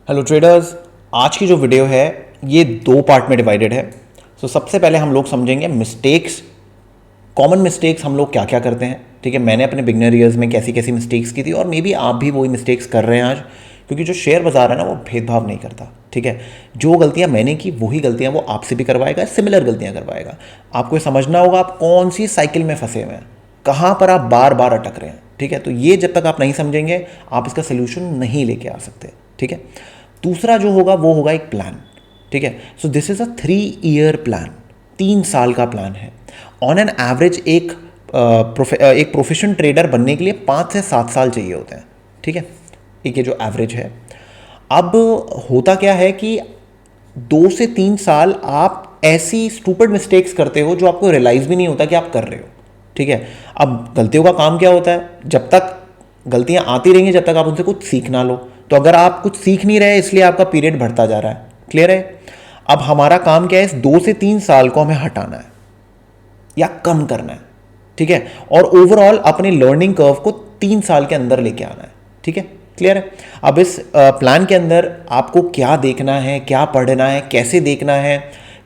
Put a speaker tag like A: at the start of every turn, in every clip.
A: Hello traders, आज की जो वीडियो है ये दो पार्ट में डिवाइडेड है। सबसे पहले हम लोग समझेंगे मिस्टेक्स, कॉमन मिस्टेक्स हम लोग क्या क्या करते हैं। ठीक है, मैंने अपने बिगनर ईयर्स में कैसी कैसी मिस्टेक्स की थी और मे बी आप भी वही मिस्टेक्स कर रहे हैं आज, क्योंकि जो शेयर बाजार है ना वो भेदभाव नहीं करता। ठीक है, जो गलतियां मैंने की वही गलतियां वो आपसे भी करवाएगा, सिमिलर गलतियां करवाएगा। आपको ये समझना होगा आप कौन सी साइकिल में फंसे हुए हैं, कहाँ पर आप बार बार अटक रहे हैं। ठीक है, तो ये जब तक आप नहीं समझेंगे आप इसका सोल्यूशन नहीं लेके आ सकते। ठीक है, दूसरा जो होगा वो होगा एक प्लान। ठीक है, so this is a 3 year plan, 3 साल का प्लान है। ऑन एन एवरेज एक प्रोफेशनल ट्रेडर बनने के लिए 5 से 7 साल चाहिए होते हैं। ठीक है, एक ये जो एवरेज है। अब होता क्या है कि 2 से 3 साल आप ऐसी स्टूपिड मिस्टेक्स करते हो जो आपको रियलाइज भी नहीं होता कि आप कर रहे हो। ठीक है, अब गलतियों का काम क्या होता है, जब तक गलतियां आती रहेंगी जब तक आप उनसे कुछ सीख ना लो। तो अगर आप कुछ सीख नहीं रहे इसलिए आपका पीरियड बढ़ता जा रहा है। क्लियर है? अब हमारा काम क्या है, इस 2 से 3 साल को हमें हटाना है या कम करना है। ठीक है, और ओवरऑल अपने लर्निंग कर्व को 3 साल के अंदर लेके आना है। ठीक है, क्लियर है? अब इस प्लान के अंदर आपको क्या देखना है, क्या पढ़ना है, कैसे देखना है,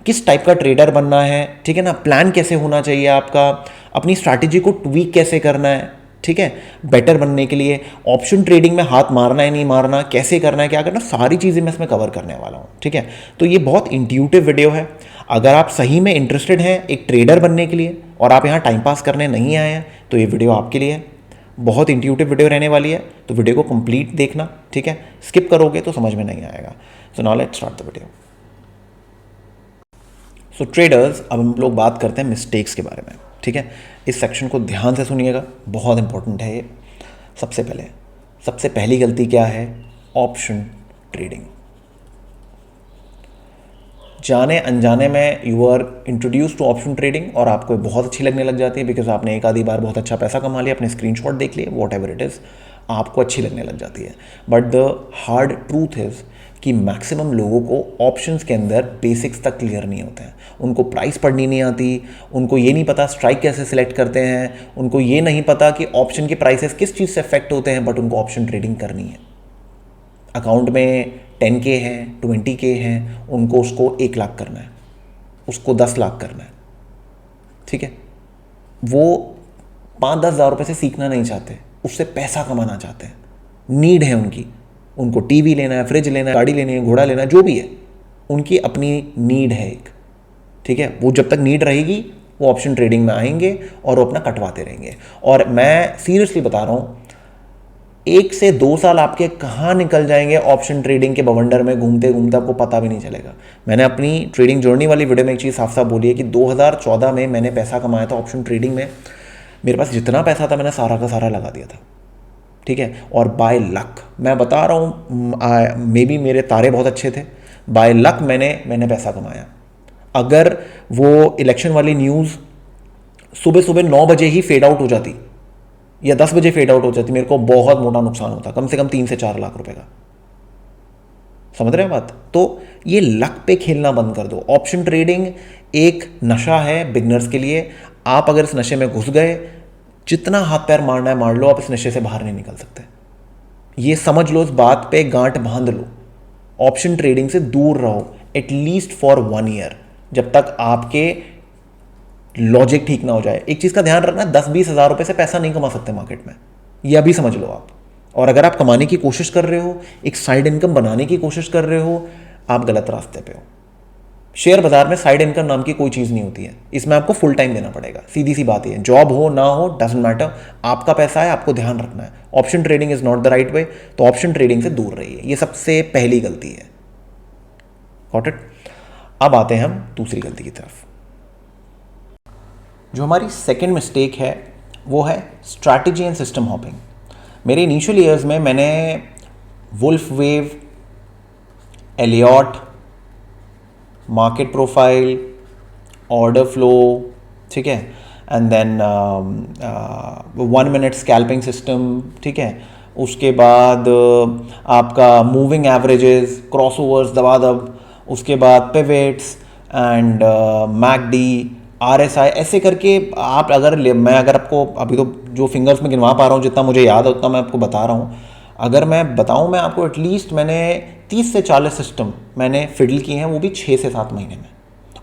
A: किस टाइप का ट्रेडर बनना है, ठीक है ना, प्लान कैसे होना चाहिए आपका, अपनी स्ट्रैटेजी को ट्वीक कैसे करना है, ठीक है, बेटर बनने के लिए, ऑप्शन ट्रेडिंग में हाथ मारना है नहीं मारना, कैसे करना है क्या करना, सारी चीज़ें मैं इसमें कवर करने वाला हूँ। ठीक है, तो ये बहुत इंट्यूटिव वीडियो है। अगर आप सही में इंटरेस्टेड हैं एक ट्रेडर बनने के लिए और आप यहाँ टाइम पास करने नहीं आए हैं तो ये वीडियो आपके लिए है। बहुत इंट्यूटिव वीडियो रहने वाली है, तो वीडियो को कंप्लीट देखना। ठीक है, स्किप करोगे तो समझ में नहीं आएगा। So now let's start the video. So traders, अब हम लोग बात करते हैं मिस्टेक्स के बारे में। ठीक है, इस सेक्शन को ध्यान से सुनिएगा, बहुत इंपॉर्टेंट है ये। सबसे पहली गलती क्या है, ऑप्शन ट्रेडिंग। जाने अनजाने में you are introduce to option trading और आपको बहुत अच्छी लगने लग जाती है, बिकॉज आपने एक आधी बार बहुत अच्छा पैसा कमा लिया, अपने स्क्रीनशॉट देख लिए, वॉट एवर इट इज़, आपको अच्छी लगने लग जाती है। But the hard truth is कि मैक्सिमम लोगों को ऑप्शंस के अंदर बेसिक्स तक क्लियर नहीं होते हैं। उनको प्राइस पढ़नी नहीं आती, उनको ये नहीं पता स्ट्राइक कैसे सिलेक्ट करते हैं, उनको ये नहीं पता कि ऑप्शन के प्राइसेस किस चीज़ से अफेक्ट होते हैं, बट उनको ऑप्शन ट्रेडिंग करनी है। अकाउंट में 10K हैं, 20K हैं, उनको उसको 1 लाख करना है, उसको 10 लाख करना है। ठीक है, वो 5-10 हज़ार रुपये से सीखना नहीं चाहते, उससे पैसा कमाना चाहते हैं, नीड है उनकी, उनको टीवी लेना है, फ्रिज लेना है, गाड़ी लेनी है, घोड़ा लेना है, जो भी है उनकी अपनी नीड है एक। ठीक है, वो जब तक नीड रहेगी वो ऑप्शन ट्रेडिंग में आएंगे और वो अपना कटवाते रहेंगे। और मैं सीरियसली बता रहा हूँ, 1 से 2 साल आपके कहाँ निकल जाएंगे ऑप्शन ट्रेडिंग के बवंडर में घूमते घूमते, आपको पता भी नहीं चलेगा। मैंने अपनी ट्रेडिंग जर्नी वाली वीडियो में एक चीज़ साफ साफ बोली है कि 2014 में मैंने पैसा कमाया था ऑप्शन ट्रेडिंग में। मेरे पास जितना पैसा था मैंने सारा का सारा लगा दिया था। ठीक है, और बाय लक मैं बता रहा हूँ, मे बी मेरे तारे बहुत अच्छे थे, बाय लक मैंने पैसा कमाया। अगर वो इलेक्शन वाली न्यूज़ सुबह सुबह 9 बजे ही फेड आउट हो जाती या 10 बजे फेड आउट हो जाती, मेरे को बहुत मोटा नुकसान होता, कम से कम 3 से 4 लाख रुपए का। समझ रहे हैं बात? तो ये लक पे खेलना बंद कर दो। ऑप्शन ट्रेडिंग एक नशा है बिगनर्स के लिए। आप अगर इस नशे में घुस गए, जितना हाथ पैर मारना है मार लो, आप इस नशे से बाहर नहीं निकल सकते। ये समझ लो, इस बात पे गांठ बांध लो। ऑप्शन ट्रेडिंग से दूर रहो एटलीस्ट फॉर 1 ईयर, जब तक आपके लॉजिक ठीक ना हो जाए। एक चीज़ का ध्यान रखना, 10-20 हज़ार रुपये से पैसा नहीं कमा सकते मार्केट में, यह अभी समझ लो आप। और अगर आप कमाने की कोशिश कर रहे हो, एक साइड इनकम बनाने की कोशिश कर रहे हो, आप गलत रास्ते पे हो। शेयर बाजार में साइड इनकम नाम की कोई चीज़ नहीं होती है, इसमें आपको फुल टाइम देना पड़ेगा। सीधी सी बात है, जॉब हो ना हो डजंट मैटर, आपका पैसा है, आपको ध्यान रखना है। Option trading is not the right way, तो ऑप्शन ट्रेडिंग से दूर रहिए, ये सबसे पहली गलती है। Got it? अब आते हैं हम दूसरी गलती की तरफ। जो हमारी सेकेंड मिस्टेक है वो है स्ट्रैटेजी एंड सिस्टम हॉपिंग। मेरे इनिशियल ईयर्स में मैंने wolf wave, Elliott, market profile, order flow, ठीक है, and then 1 minute scalping system, ठीक है, उसके बाद आपका मूविंग एवरेजेस, क्रॉसओवर्स, दबादब, उसके बाद पिवेट्स एंड मैकडी, RSI, ऐसे करके आप मैं अगर आपको अभी तो जो फिंगर्स में गिनवा पा रहा हूँ, जितना मुझे याद है उतना मैं आपको बता रहा हूँ। अगर मैं बताऊँ, मैं आपको एटलीस्ट मैंने 30 से 40 सिस्टम मैंने फिडल किए हैं, वो भी 6 से 7 महीने में।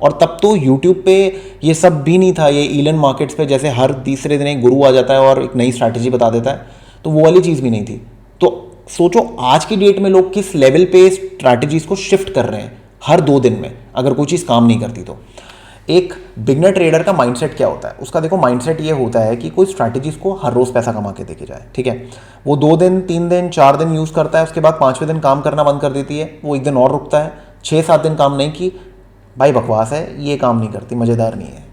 A: और तब तो यूट्यूब पे ये सब भी नहीं था, ये ईलन मार्केट्स पे जैसे हर तीसरे दिन एक गुरु आ जाता है और एक नई स्ट्रैटेजी बता देता है, तो वो वाली चीज़ भी नहीं थी। तो सोचो आज की डेट में लोग किस लेवल पे स्ट्रैटेजीज को शिफ्ट कर रहे हैं हर 2 दिन में, अगर कोई चीज़ काम नहीं करती तो। एक बिगनर ट्रेडर का माइंडसेट क्या होता है, उसका देखो माइंडसेट ये होता है कि कोई स्ट्रैटेजीज को हर रोज़ पैसा कमा के देके जाए, ठीक है। वो 2 दिन 3 दिन 4 दिन यूज़ करता है, उसके बाद 5वें दिन काम करना बंद कर देती है, वो एक दिन और रुकता है, 6-7 दिन काम नहीं की, भाई बकवास है, ये काम नहीं करती, मज़ेदार नहीं है,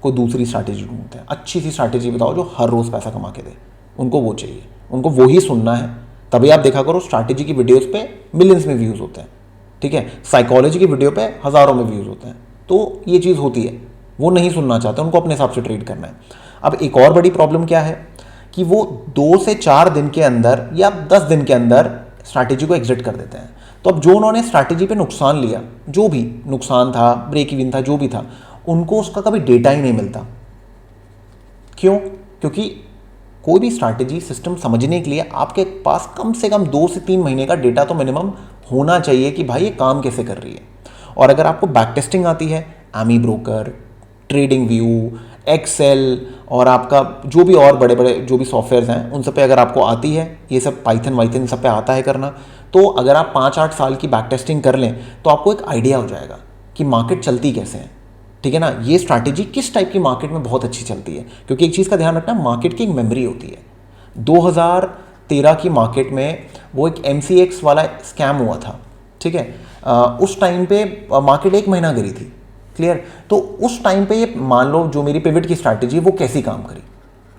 A: कोई दूसरी स्ट्रैटेजी ढूंढते हैं। अच्छी सी स्ट्रैटेजी बताओ जो हर रोज़ पैसा कमा के दे, उनको वो चाहिए, उनको वो ही सुनना है। तभी आप देखा करो स्ट्रैटेजी की वीडियोस पे मिलियंस में व्यूज़ होते हैं, ठीक है। साइकोलॉजी की वीडियो पे हज़ारों में व्यूज़ होते हैं। तो ये चीज़ होती है, वो नहीं सुनना चाहते, उनको अपने हिसाब से ट्रेड करना है। अब एक और बड़ी प्रॉब्लम क्या है कि वो 2 से 4 दिन के अंदर या 10 दिन के अंदर स्ट्रैटेजी को एग्जिट कर देते हैं। तो अब जो उन्होंने स्ट्रैटेजी पे नुकसान लिया, जो भी नुकसान था, ब्रेक इवन था, जो भी था, उनको उसका कभी डेटा ही नहीं मिलता। क्यों? क्योंकि कोई भी स्ट्रैटेजी सिस्टम समझने के लिए आपके पास कम से कम 2 से 3 महीने का डेटा तो मिनिमम होना चाहिए कि भाई ये काम कैसे कर रही है। और अगर आपको बैक टेस्टिंग आती है, AmiBroker, TradingView, Excel और आपका जो भी और बड़े बड़े जो भी सॉफ्टवेयर्स हैं उन सब पे अगर आपको आती है, ये सब पाइथन वाइथन सब पे आता है करना, तो अगर आप 5-8 साल की बैक टेस्टिंग कर लें तो आपको एक आइडिया हो जाएगा कि मार्केट चलती कैसे है, ठीक है ना। ये स्ट्रैटेजी किस टाइप की मार्केट में बहुत अच्छी चलती है, क्योंकि एक चीज़ का ध्यान रखना, मार्केट की एक मेमोरी होती है। 2013 की मार्केट में वो एक MCX वाला स्कैम हुआ था, ठीक है। उस टाइम पे मार्केट 1 महीना गिरी थी, क्लियर। तो उस टाइम पे ये मान लो जो मेरी पिवट की स्ट्रैटेजी वो कैसी काम करी,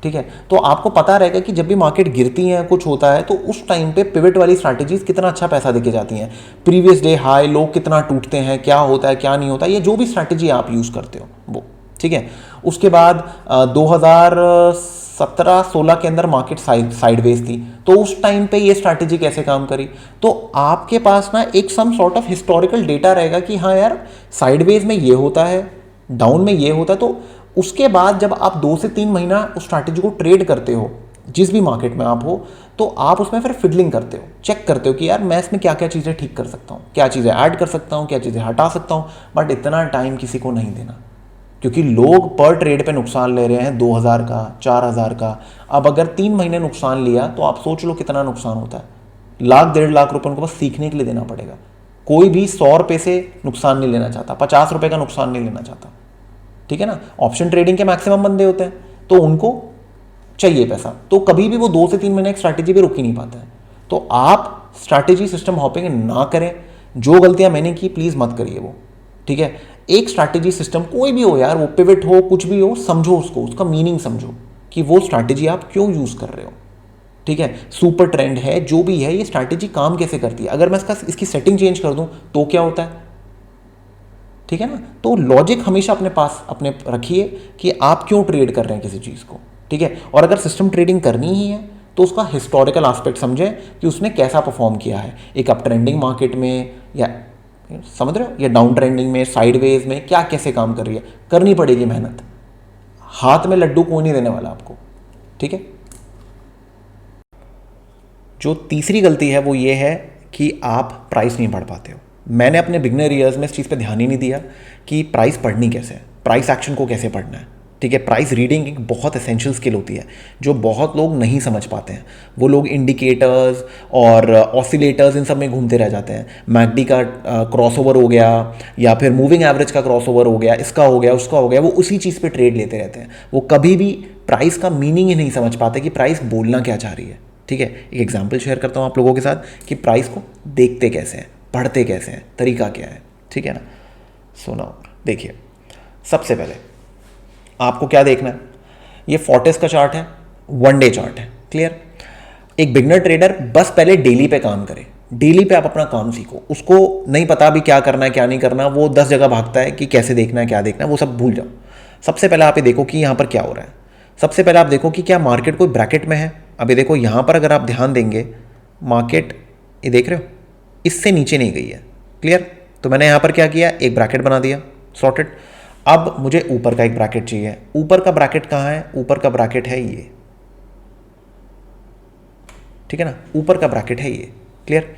A: ठीक है। तो आपको पता रहेगा कि जब भी मार्केट गिरती है, कुछ होता है, तो उस टाइम पे पिवट वाली स्ट्रैटेजीज कितना अच्छा पैसा देके जाती हैं। प्रीवियस डे हाई लो कितना टूटते हैं, क्या होता है क्या नहीं होता, ये जो भी स्ट्रैटेजी आप यूज़ करते हो वो, ठीक है। उसके बाद 2017-16 के अंदर मार्केट साइडवेज थी, तो उस टाइम पे ये स्ट्रैटेजी कैसे काम करी। तो आपके पास ना एक some sort of historical data रहेगा कि हाँ यार साइडवेज में ये होता है, डाउन में ये होता है। तो उसके बाद जब आप 2 से 3 महीना उस स्ट्रैटेजी को ट्रेड करते हो, जिस भी मार्केट में आप हो, तो आप उसमें फिर फिडलिंग करते हो, चेक करते हो कि यार मैं इसमें क्या क्या चीज़ें ठीक कर सकता हूँ, क्या चीज़ें ऐड कर सकता हूँ, क्या चीज़ें हटा सकता हूँ। बट इतना टाइम किसी को नहीं देना, क्योंकि लोग पर ट्रेड पे नुकसान ले रहे हैं 2000 का, 4000 का। अब अगर 3 महीने नुकसान लिया तो आप सोच लो कितना नुकसान होता है। 1-1.5 लाख रुपए उनको बस सीखने के लिए देना पड़ेगा। कोई भी 100 रुपये से नुकसान नहीं लेना चाहता, 50 रुपये का नुकसान नहीं लेना चाहता, ठीक है ना। ऑप्शन ट्रेडिंग के मैक्सिमम बंदे होते हैं, तो उनको चाहिए पैसा, तो कभी भी वो 2 से 3 महीने एक स्ट्रैटेजी पे रुक ही नहीं पाता है। तो आप स्ट्रैटेजी सिस्टम हॉपिंग ना करें। जो गलतियां मैंने की प्लीज़ मत करिए वो, ठीक है। एक स्ट्रैटेजी सिस्टम कोई भी हो यार, वो पिवट हो, कुछ भी हो, समझो उसको, उसका मीनिंग समझो कि वो स्ट्रैटेजी आप क्यों यूज़ कर रहे हो, ठीक है। सुपर ट्रेंड है, जो भी है, ये स्ट्रैटेजी काम कैसे करती है। अगर मैं इसकी सेटिंग चेंज कर दूं तो क्या होता है, ठीक है ना। तो लॉजिक हमेशा अपने पास अपने रखिए कि आप क्यों ट्रेड कर रहे हैं किसी चीज़ को, ठीक है। और अगर सिस्टम ट्रेडिंग करनी ही है तो उसका हिस्टोरिकल एस्पेक्ट समझें कि उसने कैसा परफॉर्म किया है, एक अप ट्रेंडिंग मार्केट में, या समझ रहे हो, या डाउन ट्रेंडिंग में, साइडवेज में, क्या कैसे काम कर रही है। करनी पड़ेगी मेहनत, हाथ में लड्डू कोई नहीं देने वाला आपको, ठीक है। जो तीसरी गलती है वो ये है कि आप प्राइस नहीं पढ़ पाते हो। मैंने अपने बिगनर ईयर्स में इस चीज़ पे ध्यान ही नहीं दिया कि प्राइस पढ़नी कैसे है, प्राइस एक्शन को कैसे पढ़ना है, ठीक है। प्राइस रीडिंग एक बहुत एसेंशियल स्किल होती है जो बहुत लोग नहीं समझ पाते हैं। वो लोग इंडिकेटर्स और ऑसिलेटर्स इन सब में घूमते रह जाते हैं। मैकडी का क्रॉसओवर हो गया, या फिर मूविंग एवरेज का क्रॉसओवर हो गया, इसका हो गया, उसका हो गया, वो उसी चीज़ पे ट्रेड लेते रहते हैं। वो कभी भी प्राइस का मीनिंग ही नहीं समझ पाते कि प्राइस बोलना क्या चाह रही है, ठीक है। एक एग्जाम्पल शेयर करता हूँ आप लोगों के साथ कि प्राइस को देखते कैसे हैं, पढ़ते कैसे हैं, तरीका क्या है, ठीक है ना। सुनो, देखिए, सबसे पहले आपको क्या देखना है, ये फोर्टिस का चार्ट है, 1 डे चार्ट है, क्लियर। एक बिगनर ट्रेडर बस पहले डेली पे काम करे, डेली पे आप अपना काम सीखो। उसको नहीं पता भी क्या करना है क्या नहीं करना, वो 10 जगह भागता है कि कैसे देखना है क्या देखना है, वो सब भूल जाओ। सबसे पहले आप ये देखो कि यहाँ पर क्या हो रहा है। सबसे पहले आप देखो कि क्या मार्केट कोई ब्रैकेट में है। अभी देखो यहाँ पर अगर आप ध्यान देंगे, मार्केट ये देख रहे हो, इससे नीचे नहीं गई है, क्लियर। तो मैंने यहाँ पर क्या किया, एक ब्रैकेट बना दिया, सॉर्टेड। अब मुझे ऊपर का एक ब्रैकेट चाहिए। ऊपर का ब्रैकेट कहाँ है, ऊपर का ब्रैकेट है ये, ठीक है ना, ऊपर का ब्रैकेट है ये, क्लियर।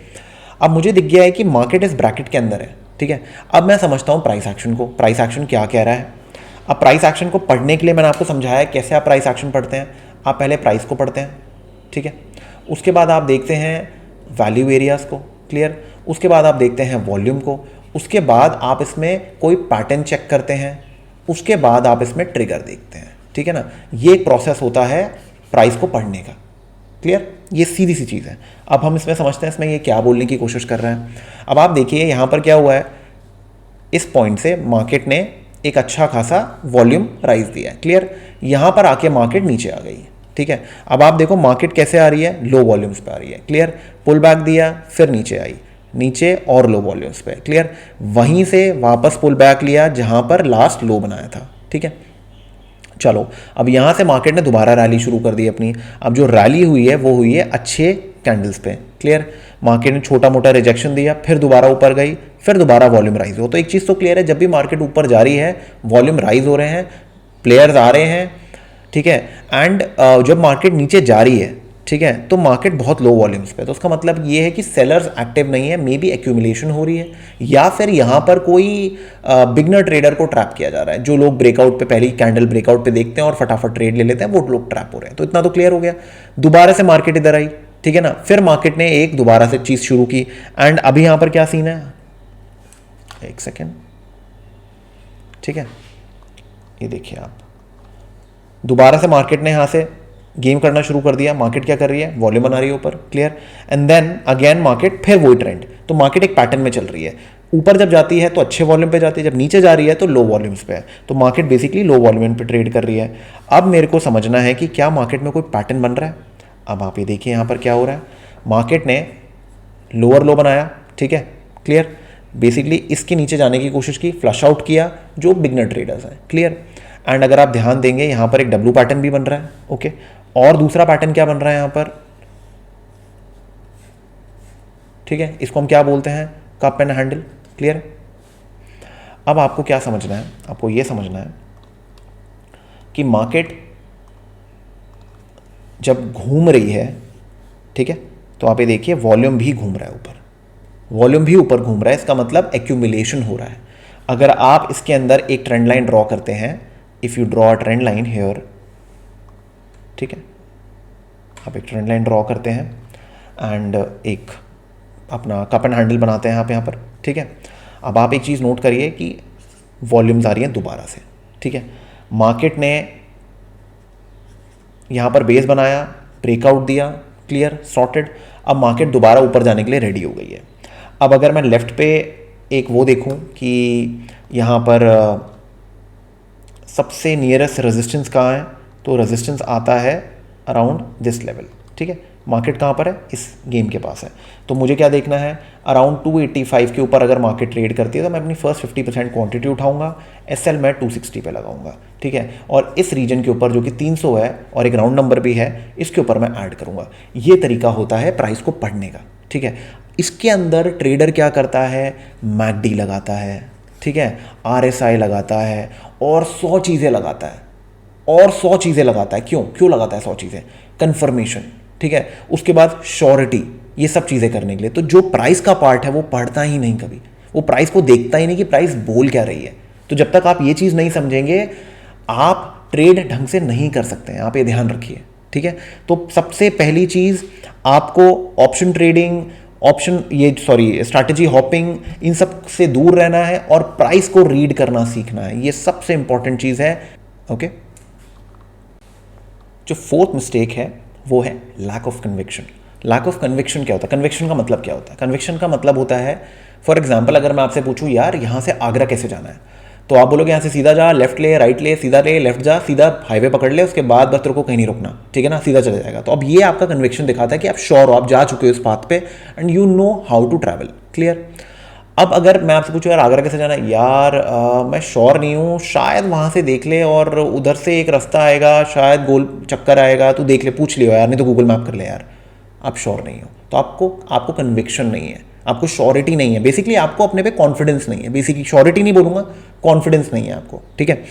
A: अब मुझे दिख गया है कि मार्केट इस ब्रैकेट के अंदर है, ठीक है। अब मैं समझता हूँ प्राइस एक्शन को, प्राइस एक्शन क्या कह रहा है। अब प्राइस एक्शन को पढ़ने के लिए मैंने आपको समझाया कैसे आप प्राइस एक्शन पढ़ते हैं। आप पहले प्राइस को पढ़ते हैं, ठीक है, उसके बाद आप देखते हैं वैल्यू एरियाज को, क्लियर, उसके बाद आप देखते हैं वॉल्यूम को, उसके बाद आप इसमें कोई पैटर्न चेक करते हैं, उसके बाद आप इसमें ट्रिगर देखते हैं, ठीक है ना। ये एक प्रोसेस होता है प्राइस को पढ़ने का, क्लियर, ये सीधी सी चीज़ है। अब हम इसमें समझते हैं इसमें ये क्या बोलने की कोशिश कर रहे हैं। अब आप देखिए यहाँ पर क्या हुआ है, इस पॉइंट से मार्केट ने एक अच्छा खासा वॉल्यूम राइज दिया है, क्लियर, यहाँ पर आके मार्केट नीचे आ गई है, ठीक है। अब आप देखो मार्केट कैसे आ रही है, लो वॉल्यूम्स पे आ रही है, क्लियर, पुल बैक दिया, फिर नीचे आई, नीचे और लो वॉल्यूम्स पे, क्लियर, वहीं से वापस पुल बैक लिया जहां पर लास्ट लो बनाया था, ठीक है। चलो अब यहां से मार्केट ने दोबारा रैली शुरू कर दी अपनी। अब जो रैली हुई है वो हुई है अच्छे कैंडल्स पे, क्लियर, मार्केट ने छोटा मोटा रिजेक्शन दिया, फिर दोबारा ऊपर गई, फिर दोबारा वॉल्यूम राइज हो। तो एक चीज़ तो क्लियर है, जब भी मार्केट ऊपर जा रही है वॉल्यूम राइज हो रहे हैं, प्लेयर्स आ रहे हैं, ठीक है। एंड जब मार्केट नीचे जा रही है, ठीक है, तो मार्केट बहुत लो वॉल्यूम्स पे, तो उसका मतलब ये है कि सेलर्स एक्टिव नहीं है, मे बी एक्यूमुलेशन हो रही है, या फिर यहाँ पर कोई बिगनर ट्रेडर को ट्रैप किया जा रहा है। जो लोग ब्रेकआउट पे पहली कैंडल ब्रेकआउट पे देखते हैं और फटाफट ट्रेड ले लेते हैं, वो लोग ट्रैप हो रहे हैं। तो इतना तो क्लियर हो गया। दोबारा से मार्केट इधर आई, ठीक है ना, फिर मार्केट ने एक दोबारा से चीज़ शुरू की। एंड अभी यहाँ पर क्या सीन है, एक सेकेंड, ठीक है, ये देखिए आप, दोबारा से मार्केट ने यहाँ से गेम करना शुरू कर दिया। मार्केट क्या कर रही है, वॉल्यूम बना रही है ऊपर, clear, and then again market फिर वही ट्रेंड। तो मार्केट एक पैटर्न में चल रही है, ऊपर जब जाती है तो अच्छे वॉल्यूम पे जाती है, जब नीचे जा रही है तो लो वॉल्यूम्स पे है। तो मार्केट बेसिकली लो वॉल्यूम पे ट्रेड कर रही है। अब मेरे को समझना है कि क्या मार्केट में कोई पैटर्न बन रहा है। अब आप ये देखिए यहाँ पर क्या हो रहा है, मार्केट ने लोअर लो बनाया, ठीक है, क्लियर, बेसिकली इसके नीचे जाने की कोशिश की, फ्लश आउट किया जो बिगनर ट्रेडर्स हैं, क्लियर। एंड अगर आप ध्यान देंगे यहाँ पर एक डब्ल्यू पैटर्न भी बन रहा है, ओके, और दूसरा पैटर्न क्या बन रहा है यहाँ पर, ठीक है, इसको हम क्या बोलते हैं, कप एंड हैंडल, क्लियर। अब आपको क्या समझना है, आपको ये समझना है कि मार्केट जब घूम रही है, ठीक है, तो आप ये देखिए वॉल्यूम भी घूम रहा है ऊपर, वॉल्यूम भी ऊपर घूम रहा है, इसका मतलब एक्यूमुलेशन हो रहा है। अगर आप इसके अंदर एक ट्रेंड लाइन ड्रॉ करते हैं, if you draw a trend line here, ठीक है, आप एक ट्रेंड लाइन ड्रॉ करते हैं एंड एक अपना कप एंड हैंडल बनाते हैं आप यहाँ पर, ठीक है। अब आप एक चीज़ नोट करिए कि वॉल्यूम्स आ रही हैं दोबारा से, ठीक है, मार्केट ने यहाँ पर बेस बनाया, ब्रेकआउट दिया, क्लियर, सॉर्टेड। अब मार्केट दोबारा ऊपर जाने के लिए रेडी हो गई है। अब अगर मैं लेफ्ट पे एक वो देखूं कि यहाँ पर सबसे नियरेस्ट रेजिस्टेंस कहाँ है, तो रेजिस्टेंस आता है अराउंड दिस लेवल, ठीक है। मार्केट कहाँ पर है, इस गेम के पास है। तो मुझे क्या देखना है, अराउंड 285 के ऊपर अगर मार्केट ट्रेड करती है तो मैं अपनी फर्स्ट 50% क्वांटिटी उठाऊंगा, एसएल मैं 260 पे लगाऊंगा, ठीक है। और इस रीजन के ऊपर जो कि 300 है और एक राउंड नंबर भी है, इसके ऊपर मैं ऐड करूंगा। ये तरीका होता है प्राइस को पढ़ने का, ठीक है। इसके अंदर ट्रेडर क्या करता है, मैकडी लगाता है, ठीक है, आरएसआई लगाता है और 100 चीज़ें लगाता है, और 100 चीज़ें लगाता है। क्यों लगाता है 100 चीज़ें, कन्फर्मेशन, ठीक है, उसके बाद श्योरिटी, ये सब चीज़ें करने के लिए। तो जो प्राइस का पार्ट है वो पढ़ता ही नहीं कभी, वो प्राइस को देखता ही नहीं कि प्राइस बोल क्या रही है। तो जब तक आप ये चीज़ नहीं समझेंगे आप ट्रेड ढंग से नहीं कर सकते हैं, आप ये ध्यान रखिए, ठीक है। तो सबसे पहली चीज़ आपको ऑप्शन ट्रेडिंग, स्ट्रैटेजी हॉपिंग, इन सब से दूर रहना है और प्राइस को रीड करना सीखना है। ये सबसे इंपॉर्टेंट चीज़ है, ओके। जो फोर्थ मिस्टेक है वो है lack of conviction. Lack of conviction क्या होता है, कन्विक्शन का मतलब क्या होता है, कन्विक्शन का मतलब होता है, फॉर एग्जाम्पल अगर मैं आपसे पूछूं यार यहाँ से आगरा कैसे जाना है, तो आप बोलोगे यहाँ से सीधा जा, लेफ्ट ले, राइट ले, सीधा ले, लेफ्ट जा, सीधा हाईवे पकड़ ले, उसके बाद बस तेरे को कहीं नहीं रुकना, ठीक है ना, सीधा चला जाएगा। तो अब ये आपका कन्विक्शन दिखाता है कि आप श्योर हो, आप जा चुके हो इस पाथ पे and you know how to travel, clear. अब अगर मैं आपसे पूछूं यार आगरा कैसे जाना है, यार मैं श्योर नहीं हूँ, शायद वहाँ से देख ले और उधर से एक रास्ता आएगा, शायद गोल चक्कर आएगा, तू देख ले, पूछ लियो यार, नहीं तो गूगल मैप कर ले यार। आप श्योर नहीं हो तो आपको कन्विक्शन नहीं है, आपको श्योरिटी नहीं है, बेसिकली आपको अपने पे कॉन्फिडेंस नहीं है। बेसिकली श्योरिटी नहीं बोलूँगा, कॉन्फिडेंस नहीं है आपको, ठीक है।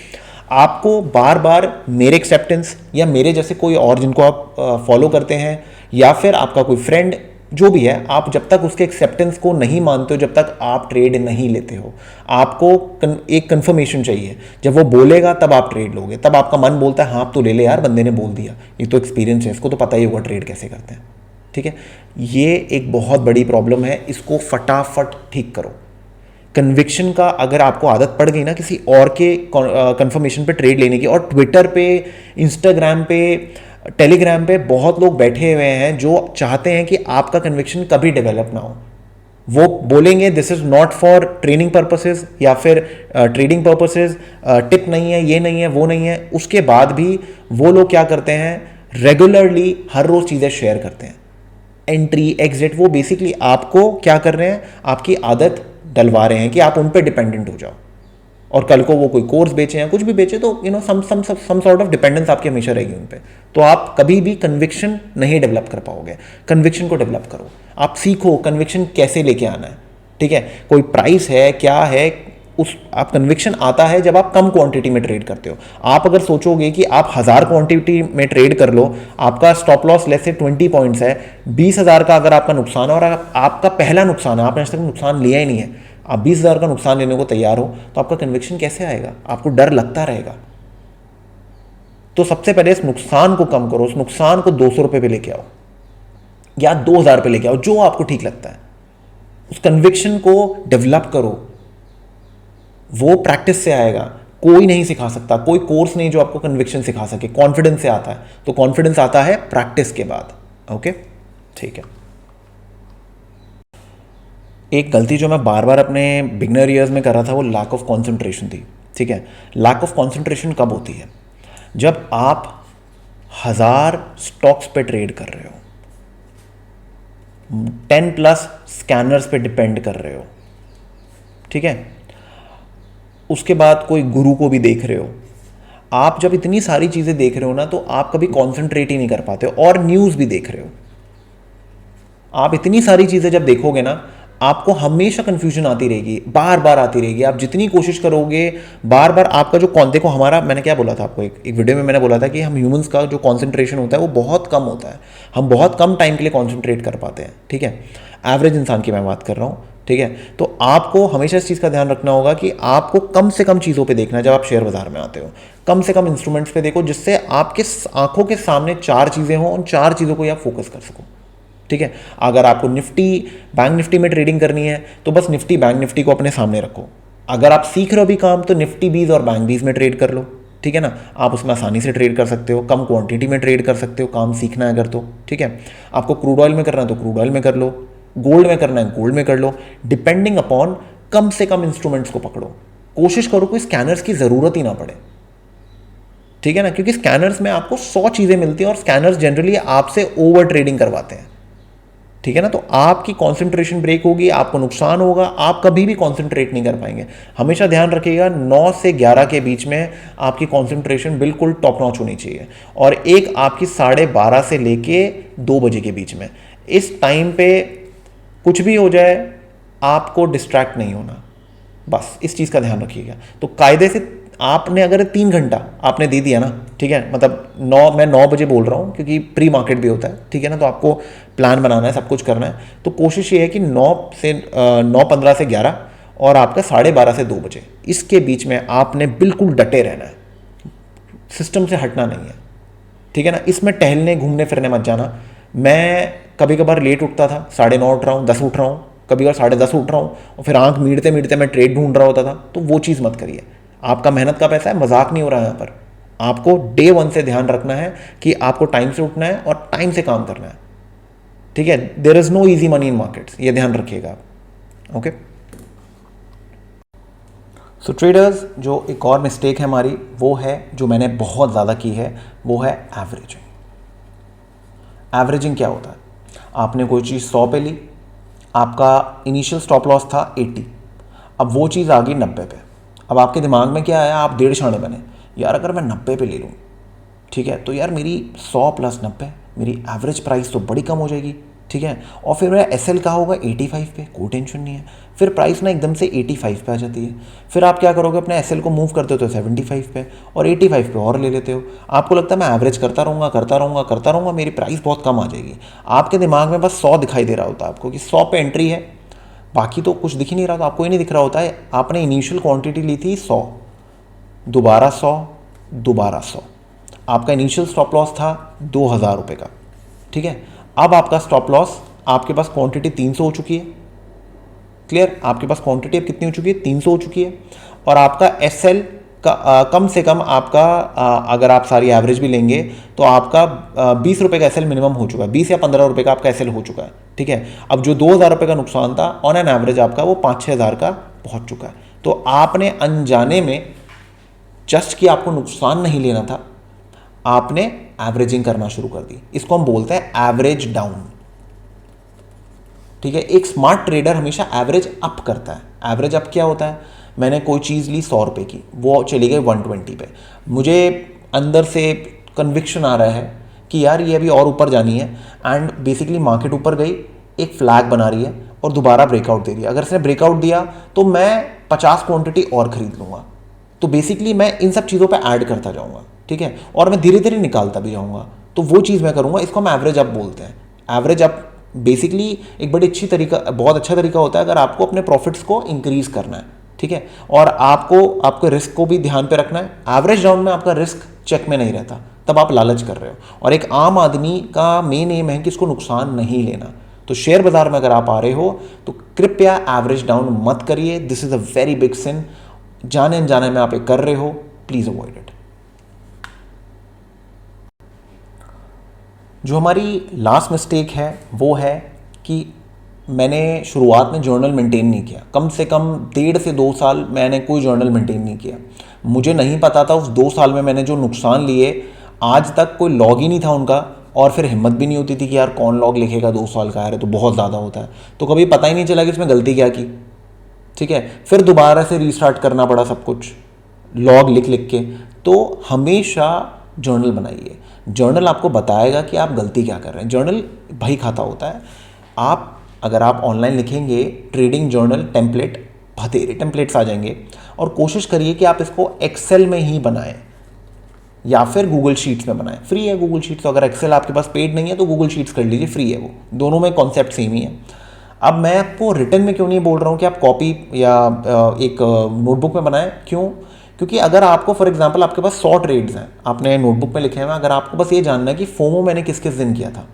A: आपको बार बार मेरे एक्सेप्टेंस या मेरे जैसे कोई और जिनको आप फॉलो करते हैं या फिर आपका कोई फ्रेंड जो भी है, आप जब तक उसके एक्सेप्टेंस को नहीं मानते हो, जब तक आप ट्रेड नहीं लेते हो, आपको एक कंफर्मेशन चाहिए। जब वो बोलेगा तब आप ट्रेड लोगे, तब आपका मन बोलता है हाँ आप तो ले ले यार, बंदे ने बोल दिया, ये तो एक्सपीरियंस है, इसको तो पता ही होगा ट्रेड कैसे करते हैं। ठीक है, ये एक बहुत बड़ी प्रॉब्लम है, इसको फटाफट ठीक करो। कन्विक्शन का अगर आपको आदत पड़ गई ना किसी और के कंफर्मेशन पे ट्रेड लेने की, और ट्विटर पे, इंस्टाग्राम पे, टेलीग्राम पे बहुत लोग बैठे हुए हैं जो चाहते हैं कि आपका कन्विक्शन कभी डेवलप ना हो। वो बोलेंगे this is not for training purposes या फिर ट्रेडिंग पर्पसेस, टिप नहीं है, ये नहीं है, वो नहीं है, उसके बाद भी वो लोग क्या करते हैं, रेगुलरली हर रोज चीज़ें शेयर करते हैं, एंट्री एग्जिट। वो बेसिकली आपको क्या कर रहे हैं, आपकी आदत डलवा रहे हैं कि आप उन पे डिपेंडेंट हो जाओ, और कल को वो कोई कोर्स बेचे या कुछ भी बेचे तो सम सॉर्ट ऑफ डिपेंडेंस आपकी हमेशा रहेगी उन पे। तो आप कभी भी कन्विक्शन नहीं डेवलप कर पाओगे। कन्विक्शन को डेवलप करो, आप सीखो कन्विक्शन कैसे लेके आना है। ठीक है, कोई प्राइस है, क्या है, उस आप कन्विक्शन आता है जब आप कम क्वांटिटी में ट्रेड करते हो। आप अगर सोचोगे कि आप 1000 क्वांटिटी में ट्रेड कर लो, आपका स्टॉप लॉस लेस से 20 पॉइंट्स है, 20,000 का अगर आपका नुकसान है और आपका पहला नुकसान है, आपने आज तक नुकसान लिया ही नहीं है, आप 20,000 का नुकसान लेने को तैयार हो, तो आपका कन्विक्शन कैसे आएगा? आपको डर लगता रहेगा। तो सबसे पहले इस नुकसान को कम करो, उस नुकसान को 200 रुपये पे लेके आओ या 2,000 पे लेके आओ, जो आपको ठीक लगता है। उस कन्विक्शन को डेवलप करो, वो प्रैक्टिस से आएगा, कोई नहीं सिखा सकता, कोई कोर्स नहीं जो आपको कन्विक्शन सिखा सके। कॉन्फिडेंस से आता है, तो कॉन्फिडेंस आता है प्रैक्टिस के बाद। ओके, ठीक है। एक गलती जो मैं बार बार अपने बिगनर ईयर्स में कर रहा था वो लैक ऑफ कंसंट्रेशन थी। ठीक है, लैक ऑफ कंसंट्रेशन कब होती है? जब आप 1000 स्टॉक्स पे ट्रेड कर रहे हो, 10+ स्कैनर्स पे डिपेंड कर रहे हो, ठीक है, उसके बाद कोई गुरु को भी देख रहे हो। आप जब इतनी सारी चीज़ें देख रहे हो ना, तो आप कभी कॉन्सेंट्रेट ही नहीं कर पाते हो, और न्यूज़ भी देख रहे हो। आप इतनी सारी चीज़ें जब देखोगे ना, आपको हमेशा कंफ्यूजन आती रहेगी, बार बार आती रहेगी। आप जितनी कोशिश करोगे, बार बार आपका जो देखो हमारा, मैंने क्या बोला था आपको, एक वीडियो में मैंने बोला था कि हम ह्यूमंस का जो कॉन्सेंट्रेशन होता है वो बहुत कम होता है, हम बहुत कम टाइम के लिए कॉन्सेंट्रेट कर पाते हैं। ठीक है, एवरेज इंसान की मैं बात कर रहा हूँ। ठीक है, तो आपको हमेशा इस चीज़ का ध्यान रखना होगा कि आपको कम से कम चीज़ों पे देखना है। जब आप शेयर बाजार में आते हो, कम से कम इंस्ट्रूमेंट्स पे देखो, जिससे आपके आंखों के सामने 4 चीज़ें हों, उन 4 चीज़ों को आप फोकस कर सको। ठीक है, अगर आपको निफ्टी, बैंक निफ्टी में ट्रेडिंग करनी है तो बस निफ्टी, बैंक निफ्टी को अपने सामने रखो। अगर आप सीख रहे हो भी काम, तो निफ्टी बीज और बैंक बीज में ट्रेड कर लो। ठीक है ना, आप उसमें आसानी से ट्रेड कर सकते हो, कम क्वांटिटी में ट्रेड कर सकते हो, काम सीखना है अगर तो। ठीक है, आपको क्रूड ऑयल में करना है तो क्रूड ऑयल में कर लो, गोल्ड में करना है गोल्ड में कर लो, डिपेंडिंग अपॉन कम से कम इंस्ट्रूमेंट्स को पकड़ो। कोशिश करो कोई स्कैनर्स की ज़रूरत ही ना पड़े। ठीक है ना, क्योंकि स्कैनर्स में आपको 100 चीज़ें मिलती हैं और स्कैनर्स जनरली आपसे ओवर ट्रेडिंग करवाते हैं। ठीक है ना, तो आपकी कंसंट्रेशन ब्रेक होगी, आपको नुकसान होगा, आप कभी भी कंसंट्रेट नहीं कर पाएंगे। हमेशा ध्यान रखिएगा 9 से 11 के बीच में आपकी कंसंट्रेशन बिल्कुल टॉप नॉच होनी चाहिए, और एक आपकी 12:30 से लेके 2 बजे के बीच में। इस टाइम पे कुछ भी हो जाए, आपको डिस्ट्रैक्ट नहीं होना, बस इस चीज़ का ध्यान रखिएगा। तो कायदे से आपने अगर 3 घंटा आपने दे दिया ना, ठीक है, मतलब मैं 9 बजे बोल रहा हूँ क्योंकि प्री मार्केट भी होता है। ठीक है ना, तो आपको प्लान बनाना है, सब कुछ करना है, तो कोशिश ये है कि 9:15 से 11 और आपका 12:30 से 2 बजे, इसके बीच में आपने बिल्कुल डटे रहना है, सिस्टम से हटना नहीं है। ठीक है ना, इसमें टहलने घूमने फिरने मत जाना। मैं कभी कभार लेट उठता था, 9:30 उठ रहा हूँ, 10 उठ रहा हूँ, कभी कभार 10:30 उठ रहा हूँ, और फिर आंख मीटते मीटते मैं ट्रेड ढूंढ रहा होता था। तो वो चीज़ मत करिए, आपका मेहनत का पैसा है, मजाक नहीं हो रहा है यहाँ पर। आपको डे 1 से ध्यान रखना है कि आपको टाइम से उठना है और टाइम से काम करना है। ठीक है, there is no easy money in markets, ये ध्यान रखिएगा आप। ओके, सो ट्रेडर्स, जो एक और मिस्टेक है हमारी, वो है जो मैंने बहुत ज़्यादा की है, वो है एवरेजिंग। एवरेजिंग क्या होता है? आपने कोई चीज़ 100 पे ली, आपका इनिशियल स्टॉप लॉस था 80, अब वो चीज़ आ गई 90 पे। अब आपके दिमाग में क्या आया? आप 1.5 शाणे बने, यार अगर मैं 90 पे ले लूँ, ठीक है, तो यार मेरी 100 + 90, मेरी एवरेज प्राइस तो बड़ी कम हो जाएगी। ठीक है। और फिर मेरा एस एल का होगा 85 पे, कोई टेंशन नहीं है। फिर प्राइस ना एकदम से 85 पे आ जाती है। फिर आप क्या करोगे, अपने एस एल को मूव कर देते हो 75 पे और 85 पे और ले लेते हो। आपको लगता है मैं एवरेज करता रहूँगा करता रहूँगा करता रहूँगा, मेरी प्राइस बहुत कम आ जाएगी। आपके दिमाग में बस 100 दिखाई दे रहा होता है आपको कि 100 पे एंट्री है, बाकी तो कुछ दिख ही नहीं रहा, तो आपको ये नहीं दिख रहा होता है आपने इनिशियल क्वांटिटी ली थी 100, दोबारा 100, दोबारा 100, आपका इनिशियल स्टॉप लॉस था 2000 रुपये का, ठीक है। अब आपका स्टॉप लॉस, आपके पास क्वांटिटी 300 हो चुकी है, क्लियर, आपके पास क्वांटिटी अब कितनी हो चुकी है, 300 हो चुकी है। और आपका एस एल का कम से कम आपका अगर आप सारी एवरेज भी लेंगे तो आपका 20 रुपये का एस एल मिनिमम हो चुका है, 20 या 15 रुपये का आपका एस एल हो चुका है, ठीक है। अब जो 2000 रुपये का नुकसान था ऑन एन एवरेज आपका वो 5-6 हज़ार का पहुंच चुका है। तो आपने अनजाने में, जस्ट कि आपको नुकसान नहीं लेना था, आपने एवरेजिंग करना शुरू कर दी। इसको हम बोलते हैं एवरेज डाउन, ठीक है। एक स्मार्ट ट्रेडर हमेशा एवरेज अप करता है। एवरेज अप क्या होता है, मैंने कोई चीज़ ली 100 रुपये की, वो चली गई 120 पे, मुझे अंदर से कन्विक्शन आ रहा है कि यार ये अभी और ऊपर जानी है, एंड बेसिकली मार्केट ऊपर गई, एक फ्लैग बना रही है और दोबारा ब्रेकआउट दे रही है। अगर इसने ब्रेकआउट दिया तो मैं 50 क्वांटिटी और खरीद लूँगा। तो बेसिकली मैं इन सब चीज़ों पे ऐड करता जाऊँगा, ठीक है, और मैं धीरे धीरे निकालता भी जाऊँगा। तो वो चीज़ मैं करूँगा, इसको हम एवरेज अप बोलते हैं। एवरेज अप बेसिकली एक बड़ी अच्छी तरीका, बहुत अच्छा तरीका होता है अगर आपको अपने प्रॉफिट्स को इंक्रीज करना है, ठीक है, और आपको रिस्क को भी ध्यान पे रखना है। एवरेज डाउन में आपका रिस्क चेक में नहीं रहता, तब आप लालच कर रहे हो। और एक आम आदमी का मेन एम है कि इसको नुकसान नहीं लेना। तो शेयर बाजार में अगर आप आ रहे हो तो कृपया एवरेज डाउन मत करिए, this is a very big sin. जाने अनजाने में आप एक कर रहे हो, प्लीज अवॉइड इट। जो हमारी लास्ट मिस्टेक है वो है कि मैंने शुरुआत में जर्नल मेंटेन नहीं किया। कम से कम 1.5 से 2 साल मैंने कोई जर्नल मेंटेन नहीं किया। मुझे नहीं पता था उस 2 साल में मैंने जो नुकसान लिए, आज तक कोई लॉग ही नहीं था उनका, और फिर हिम्मत भी नहीं होती थी कि यार कौन लॉग लिखेगा 2 साल का, यार तो बहुत ज़्यादा होता है। तो कभी पता ही नहीं चला कि इसमें गलती क्या की, ठीक है। फिर दोबारा से रीस्टार्ट करना पड़ा सब कुछ, लॉग लिख लिख के। तो हमेशा जर्नल बनाइए। जर्नल आपको बताएगा कि आप गलती क्या कर रहे हैं। जर्नल बही खाता होता है। आप अगर आप ऑनलाइन लिखेंगे ट्रेडिंग जर्नल टेम्पलेट, बथेरे टेम्पलेट्स आ जाएंगे, और कोशिश करिए कि आप इसको एक्सेल में ही बनाएं या फिर गूगल शीट्स में बनाएं। फ्री है गूगल शीट्स, तो अगर एक्सेल आपके पास पेड नहीं है तो गूगल शीट्स कर लीजिए, फ्री है वो, दोनों में कॉन्सेप्ट सेम ही है। अब मैं आपको रिटर्न में क्यों नहीं बोल रहा हूँ कि आप कॉपी या एक नोटबुक में बनाएं, क्यों? क्योंकि अगर आपको फॉर एग्जांपल आपके पास 100 ट्रेड्स हैं, आपने नोटबुक में लिखे हैं, अगर आपको बस ये जानना है कि फोमो मैंने किस किस दिन किया था,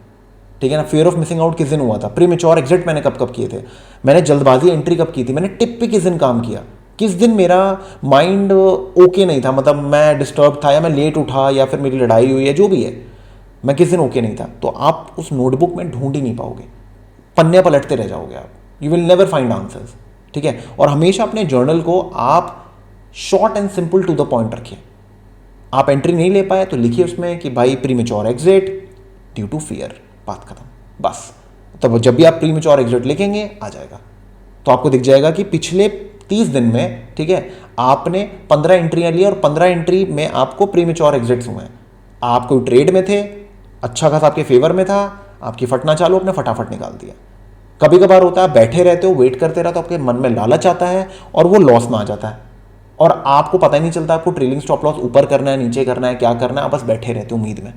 A: ठीक है ना, फियर ऑफ मिसिंग आउट किस दिन हुआ था, प्री मेच्योर एग्जिट मैंने कब कब किए थे, मैंने जल्दबाजी एंट्री कब की थी, मैंने टिप पे किस दिन काम किया, किस दिन मेरा माइंड ओके नहीं था, मतलब मैं डिस्टर्ब था या मैं लेट उठा या फिर मेरी लड़ाई हुई है, जो भी है, मैं किस दिन ओके नहीं था, तो आप उस नोटबुक में ढूंढ ही नहीं पाओगे, पन्ने पलटते रह जाओगे आप, you will never find answers, ठीक है। और हमेशा अपने जर्नल को आप short and simple to the point रखिए। आप एंट्री नहीं ले पाए तो लिखिए उसमें कि भाई premature exit due to fear, बात खत्म, बस। तब जब भी आप प्री मेच्योर एग्जिट लिखेंगे आ जाएगा, तो आपको दिख जाएगा कि पिछले 30 दिन में, ठीक है, आपने 15 एंट्रियां ली और 15 एंट्री में आपको प्री मेच्योर एग्जिट्स हुए हैं। आप कोई ट्रेड में थे, अच्छा खासा आपके फेवर में था, आपकी फटना चालू, आपने फटाफट निकाल दिया। कभी कभार होता है बैठे रहते हो, वेट करते रहते हो, आपके मन में लालच आता है और वो लॉस में आ जाता है और आपको पता ही नहीं चलता आपको ट्रेलिंग स्टॉप लॉस ऊपर करना है, नीचे करना है, क्या करना है, आप बस बैठे रहते हो उम्मीद में,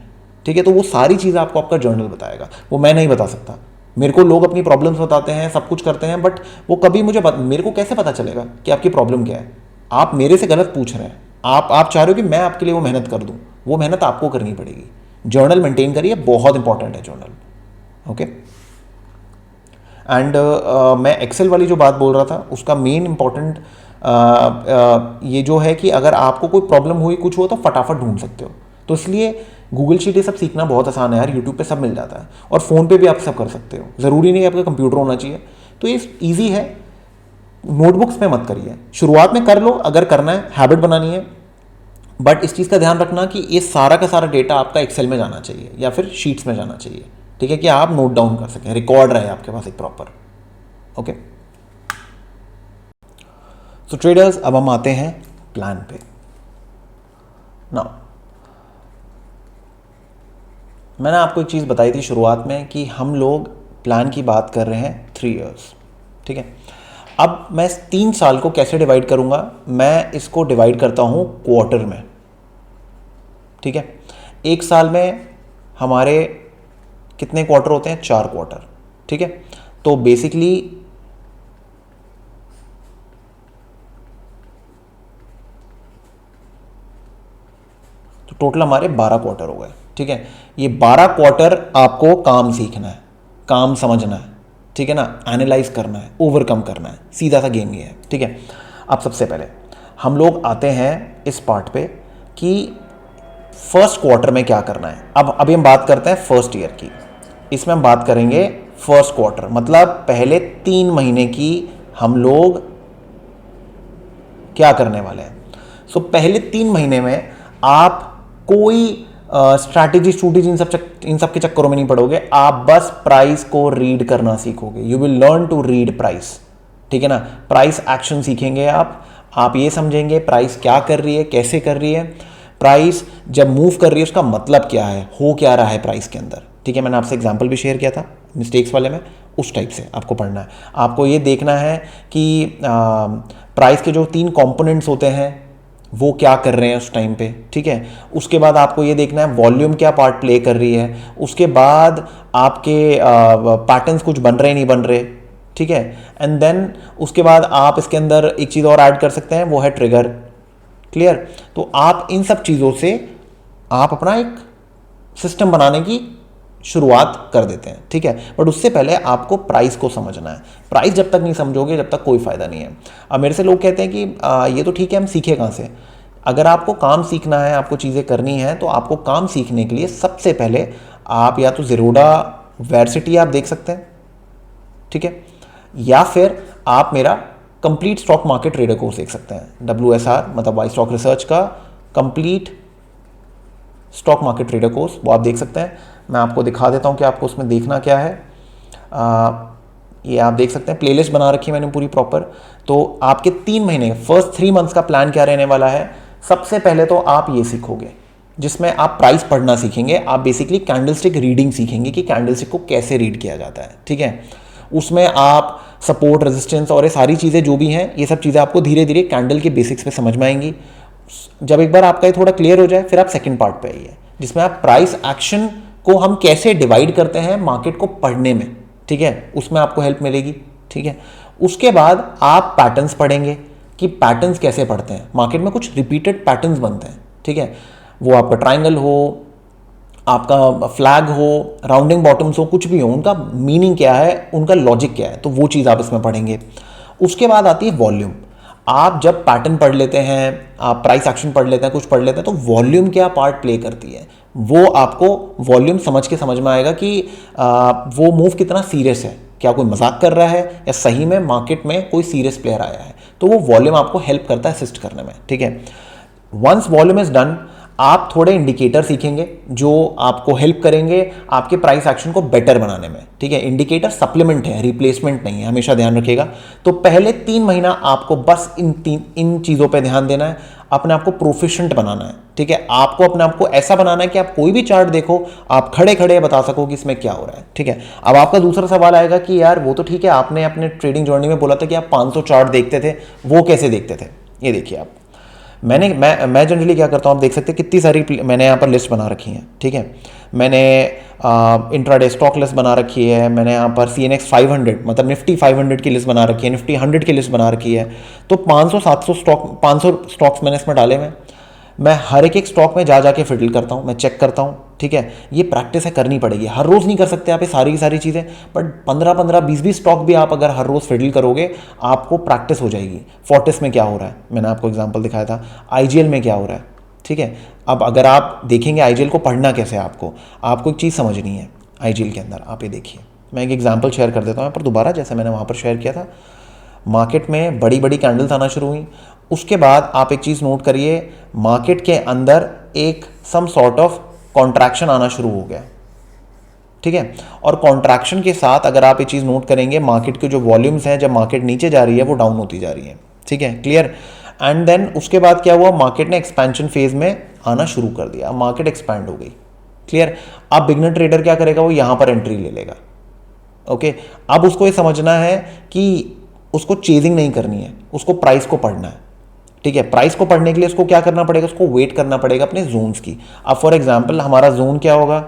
A: ठीक है। तो वो सारी चीज़ आपको आपका जर्नल बताएगा, वो मैं नहीं बता सकता। मेरे को लोग अपनी प्रॉब्लम्स बताते हैं, सब कुछ करते हैं, बट वो कभी मेरे को कैसे पता चलेगा कि आपकी प्रॉब्लम क्या है? आप मेरे से गलत पूछ रहे हैं, आप चाह रहे हो कि मैं आपके लिए वो मेहनत कर दूं, वो मेहनत आपको करनी पड़ेगी। जर्नल मेंटेन करिए, बहुत इंपॉर्टेंट है जर्नल, ओके। एंड मैं एक्सेल वाली जो बात बोल रहा था उसका मेन इंपॉर्टेंट ये जो है कि अगर आपको कोई प्रॉब्लम हुई, कुछ हो, तो फटाफट ढूंढ सकते हो। तो इसलिए गूगल शीट ये सब सीखना बहुत आसान है यार, यूट्यूब पे सब मिल जाता है और फ़ोन पे भी आप सब कर सकते हो, ज़रूरी नहीं है आपका कंप्यूटर होना चाहिए। तो ये ईजी है। नोटबुक्स में मत करिए, शुरुआत में कर लो अगर करना है, हैबिट बनानी है, बट इस चीज़ का ध्यान रखना कि ये सारा का सारा डेटा आपका एक्सेल में जाना चाहिए या फिर शीट्स में जाना चाहिए, ठीक है, कि आप नोट डाउन कर सकें, रिकॉर्ड रहे आपके पास एक प्रॉपर, ओके। सो ट्रेडर्स, अब हम आते हैं प्लान पे। नाउ मैंने आपको एक चीज़ बताई थी शुरुआत में कि हम लोग प्लान की बात कर रहे हैं 3 इयर्स, ठीक है। अब मैं 3 साल को कैसे डिवाइड करूंगा, मैं इसको डिवाइड करता हूं क्वार्टर में, ठीक है। एक साल में हमारे कितने क्वार्टर होते हैं, 4 क्वार्टर, ठीक है। तो बेसिकली तो टोटल हमारे 12 क्वार्टर हो गए, ठीक है। ये 12 क्वार्टर आपको काम सीखना है, काम समझना है, ठीक है ना, एनालाइज करना है, ओवरकम करना है, सीधा सा गेम ये है, ठीक है। अब सबसे पहले हम लोग आते हैं इस पार्ट पे कि फर्स्ट क्वार्टर में क्या करना है। अब अभी हम बात करते हैं फर्स्ट ईयर की, इसमें हम बात करेंगे फर्स्ट क्वार्टर, मतलब पहले 3 महीने की हम लोग क्या करने वाले हैं। सो पहले 3 महीने में आप कोई स्ट्रैटेजी इन सब के चक्करों में नहीं पड़ोगे, आप बस प्राइस को रीड करना सीखोगे। You will learn to read price, ठीक है ना। प्राइस एक्शन सीखेंगे आप ये समझेंगे प्राइस क्या कर रही है, कैसे कर रही है, प्राइस जब मूव कर रही है उसका मतलब क्या है, हो क्या रहा है प्राइस के अंदर, ठीक है। मैंने आपसे एग्जांपल भी शेयर किया था मिस्टेक्स वाले में, उस टाइप से आपको पढ़ना है। आपको ये देखना है कि प्राइस के जो 3 कंपोनेंट्स होते हैं वो क्या कर रहे हैं उस टाइम पे, ठीक है। उसके बाद आपको ये देखना है वॉल्यूम क्या पार्ट प्ले कर रही है, उसके बाद आपके पैटर्न्स कुछ बन रहे नहीं बन रहे, ठीक है। एंड देन उसके बाद आप इसके अंदर एक चीज़ और ऐड कर सकते हैं, वो है ट्रिगर, क्लियर। तो आप इन सब चीज़ों से आप अपना एक सिस्टम बनाने की शुरुआत कर देते हैं, ठीक है। बट उससे पहले आपको प्राइस को समझना है। प्राइस जब तक नहीं समझोगे जब तक कोई फ़ायदा नहीं है। अब मेरे से लोग कहते हैं कि ये तो ठीक है, हम सीखे कहाँ से। अगर आपको काम सीखना है, आपको चीज़ें करनी है, तो आपको काम सीखने के लिए सबसे पहले आप या तो ज़ीरोडा वर्सिटी आप देख सकते हैं, ठीक है, या फिर आप मेरा complete stock market trader course देख सकते हैं। WSR मतलब वाई स्टॉक रिसर्च का complete stock market trader course, वो आप देख सकते हैं। मैं आपको दिखा देता हूं कि आपको उसमें देखना क्या है। ये आप देख सकते हैं, प्लेलिस्ट बना रखी है मैंने पूरी प्रॉपर। तो आपके 3 महीने फर्स्ट 3 मंथ्स का प्लान क्या रहने वाला है। सबसे पहले तो आप ये सीखोगे जिसमें आप प्राइस पढ़ना सीखेंगे। आप बेसिकली कैंडलस्टिक रीडिंग सीखेंगे कि कैंडलस्टिक को कैसे रीड किया जाता है, ठीक है। उसमें आप सपोर्ट, रेजिस्टेंस और ये सारी चीज़ें जो भी हैं, ये सब चीज़ें आपको धीरे धीरे कैंडल के बेसिक्स पे समझ में आएंगी। जब एक बार आपका ये थोड़ा क्लियर हो जाए, फिर आप सेकंड पार्ट पे आइए जिसमें आप प्राइस एक्शन को हम कैसे डिवाइड करते हैं मार्केट को पढ़ने में, ठीक है, उसमें आपको हेल्प मिलेगी, ठीक है। उसके बाद आप पैटर्न्स पढ़ेंगे कि पैटर्न्स कैसे पढ़ते हैं। मार्केट में कुछ रिपीटेड पैटर्न्स बनते हैं, ठीक है, वो आपका ट्राइंगल हो, आपका फ्लैग हो, राउंडिंग बॉटम्स हो, कुछ भी हो, उनका मीनिंग क्या है, उनका लॉजिक क्या है, तो वो चीज़ आप इसमें पढ़ेंगे। उसके बाद आती है वॉल्यूम। आप जब पैटर्न पढ़ लेते हैं, आप प्राइस एक्शन पढ़ लेते हैं, कुछ पढ़ लेते हैं, तो वॉल्यूम क्या पार्ट प्ले करती है, वो आपको वॉल्यूम समझ में आएगा कि वो मूव कितना सीरियस है, क्या कोई मजाक कर रहा है या सही में मार्केट में कोई सीरियस प्लेयर आया है। तो वो वॉल्यूम आपको हेल्प करता है असिस्ट करने में, ठीक है। वंस वॉल्यूम इज डन, आप थोड़े इंडिकेटर सीखेंगे जो आपको हेल्प करेंगे आपके प्राइस एक्शन को बेटर बनाने में, ठीक है। इंडिकेटर सप्लीमेंट है, रिप्लेसमेंट नहीं है, हमेशा ध्यान रखिएगा। तो पहले 3 महीना आपको बस इन चीज़ों पे ध्यान देना है, अपने आप को प्रोफिशिएंट बनाना है, ठीक है। आपको अपने आप को ऐसा बनाना है कि आप कोई भी चार्ट देखो, आप खड़े खड़े बता सको कि इसमें क्या हो रहा है, ठीक है। अब आपका दूसरा सवाल आएगा कि यार वो तो ठीक है, आपने अपने ट्रेडिंग जर्नी में बोला था कि आप 500 चार्ट देखते थे, वो कैसे देखते थे। ये देखिए आप, मैं जनरली क्या करता हूँ, आप देख सकते हैं कितनी सारी मैंने यहाँ पर लिस्ट बना रखी है, ठीक है। मैंने इंट्राडे स्टॉक लिस्ट बना रखी है, मैंने यहाँ पर CNX 500 मतलब निफ्टी 500 की लिस्ट बना रखी है, निफ्टी 100 की लिस्ट बना रखी है। तो 500 स्टॉक्स मैंने इसमें डाले हुए। मैं हर एक स्टॉक में जा जाके फिडल करता हूँ, मैं चेक करता हूँ, ठीक है। ये प्रैक्टिस है, करनी पड़ेगी, हर रोज़ नहीं कर सकते आप ये सारी की सारी चीज़ें, बट 15-15, 20-20 स्टॉक भी आप अगर हर रोज़ फिडल करोगे, आपको प्रैक्टिस हो जाएगी। फोर्टिस में क्या हो रहा है, मैंने आपको एग्जांपल दिखाया था। IGL में क्या हो रहा है, ठीक है। अब अगर आप देखेंगे IGL को पढ़ना कैसे है, आपको एक चीज़ समझनी है IGL के अंदर। आप ये देखिए, मैं एक एग्जाम्पल शेयर कर देता हूँ यहाँ पर दोबारा, जैसे मैंने वहाँ पर शेयर किया था। मार्केट में बड़ी बड़ी कैंडल्स आना शुरू हुई। उसके बाद आप एक चीज़ नोट करिए, मार्केट के अंदर एक सम सॉर्ट ऑफ कॉन्ट्रैक्शन आना शुरू हो गया, ठीक है। और कॉन्ट्रैक्शन के साथ अगर आप ये चीज़ नोट करेंगे, मार्केट के जो वॉल्यूम्स हैं जब मार्केट नीचे जा रही है वो डाउन होती जा रही है, ठीक है, क्लियर। एंड देन उसके बाद क्या हुआ, मार्केट ने एक्सपेंशन फेज में आना शुरू कर दिया, मार्केट एक्सपैंड हो गई, क्लियर। अब बिगनर ट्रेडर क्या करेगा, वो यहाँ पर एंट्री ले लेगा, ओके, अब उसको ये समझना है कि उसको चेजिंग नहीं करनी है, उसको प्राइस को पढ़ना है। ठीक है, प्राइस को पढ़ने के लिए उसको क्या करना पड़ेगा, उसको वेट करना पड़ेगा अपने जोन्स की। अब फॉर एग्जांपल हमारा जोन क्या होगा,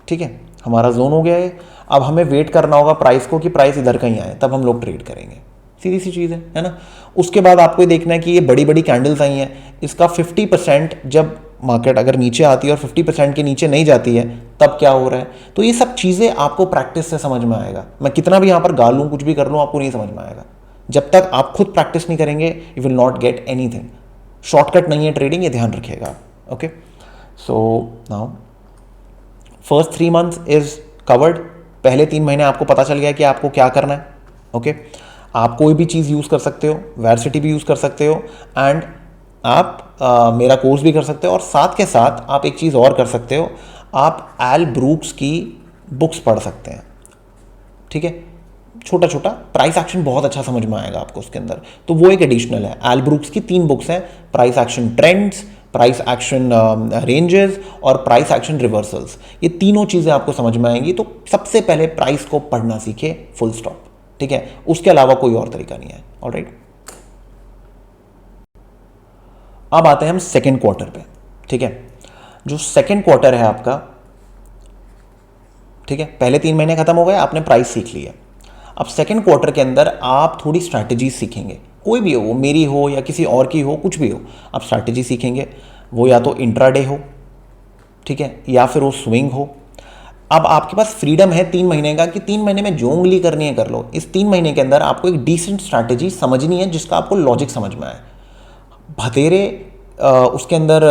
A: ठीक है, हमारा जोन हो गया है। अब हमें वेट करना होगा प्राइस को कि प्राइस इधर कहीं आए, तब हम लोग ट्रेड करेंगे। सीधी सी चीज़ है ना। उसके बाद आपको ये देखना है कि ये बड़ी बड़ी कैंडल्स आई हैं, इसका 50% जब मार्केट अगर नीचे आती है और 50% के नीचे नहीं जाती है तब क्या हो रहा है। तो ये सब चीज़ें आपको प्रैक्टिस से समझ में आएगा। मैं कितना भी यहाँ पर गा लूँ, कुछ भी कर लूँ, आपको नहीं समझ में आएगा जब तक आप खुद प्रैक्टिस नहीं करेंगे। You will not get anything. Shortcut नहीं है ट्रेडिंग, ये ध्यान रखिएगा। Okay, so now first 3 months is covered. पहले 3 महीने आपको पता चल गया कि आपको क्या करना है। ओके, आप कोई भी चीज़ यूज़ कर सकते हो, वेरसिटी भी यूज़ कर सकते हो, एंड आप मेरा कोर्स भी कर सकते हो। और साथ के साथ आप एक चीज़ और कर सकते हो, आप एल ब्रूक्स की बुक्स पढ़ सकते हैं। ठीक है, छोटा छोटा प्राइस एक्शन बहुत अच्छा समझ में आएगा आपको उसके अंदर, तो वो एक एडिशनल है। एल ब्रूक्स की 3 बुक्स हैं, price action trends, price action ranges और प्राइस एक्शन रिवर्सल्स। ये तीनों चीज़ें आपको समझ में आएंगी। तो सबसे पहले प्राइस को पढ़ना सीखे, फुल स्टॉप। ठीक है, उसके अलावा कोई और तरीका नहीं है। ऑलराइट, अब आते हैं हम सेकेंड क्वार्टर पे। ठीक है, जो सेकेंड क्वार्टर है आपका, ठीक है, पहले 3 महीने खत्म हो गए, आपने प्राइस सीख लिया। अब सेकेंड क्वार्टर के अंदर आप थोड़ी स्ट्रैटेजी सीखेंगे, कोई भी हो, वो मेरी हो या किसी और की हो, कुछ भी हो, आप स्ट्रैटेजी सीखेंगे। वो या तो इंट्राडे हो, ठीक है, या फिर वो स्विंग हो। अब आपके पास फ्रीडम है 3 महीने का कि 3 महीने में जो उंगली करनी है कर लो। इस 3 महीने के अंदर आपको एक डिसेंट स्ट्रैटेजी समझनी है जिसका आपको लॉजिक समझ में आए। भतेरे उसके अंदर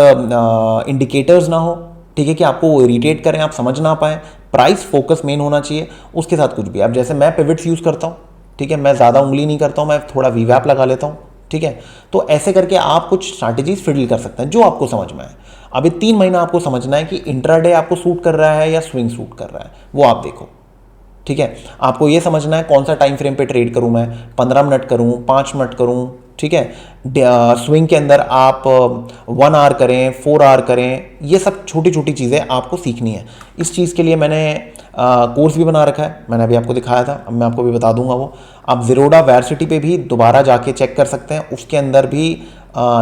A: इंडिकेटर्स ना हो, ठीक है, कि आपको वो इरिटेट करें, आप समझ ना पाएँ। प्राइस फोकस मेन होना चाहिए, उसके साथ कुछ भी। अब जैसे मैं पिवट्स यूज़ करता हूँ, ठीक है, मैं ज़्यादा उंगली नहीं करता हूँ, मैं थोड़ा वीवैप लगा लेता हूँ। ठीक है, तो ऐसे करके आप कुछ स्ट्रैटेजीज फिडल कर सकते हैं जो आपको समझ में आए। अभी 3 महीना आपको समझना है कि इंट्राडे आपको सूट कर रहा है या स्विंग सूट कर रहा है, वो आप देखो। ठीक है, आपको ये समझना है कौन सा टाइम फ्रेम पे ट्रेड करूं, मैं 15 मिनट करूं, 5 मिनट करूं। ठीक है, स्विंग के अंदर आप 1 आवर करें, 4 आवर करें, ये सब छोटी छोटी चीज़ें आपको सीखनी है। इस चीज़ के लिए मैंने कोर्स भी बना रखा है, मैंने अभी आपको दिखाया था, अब मैं आपको भी बता दूंगा वो। आप ज़ीरोडा वेरसिटी पे भी दोबारा जाके चेक कर सकते हैं, उसके अंदर भी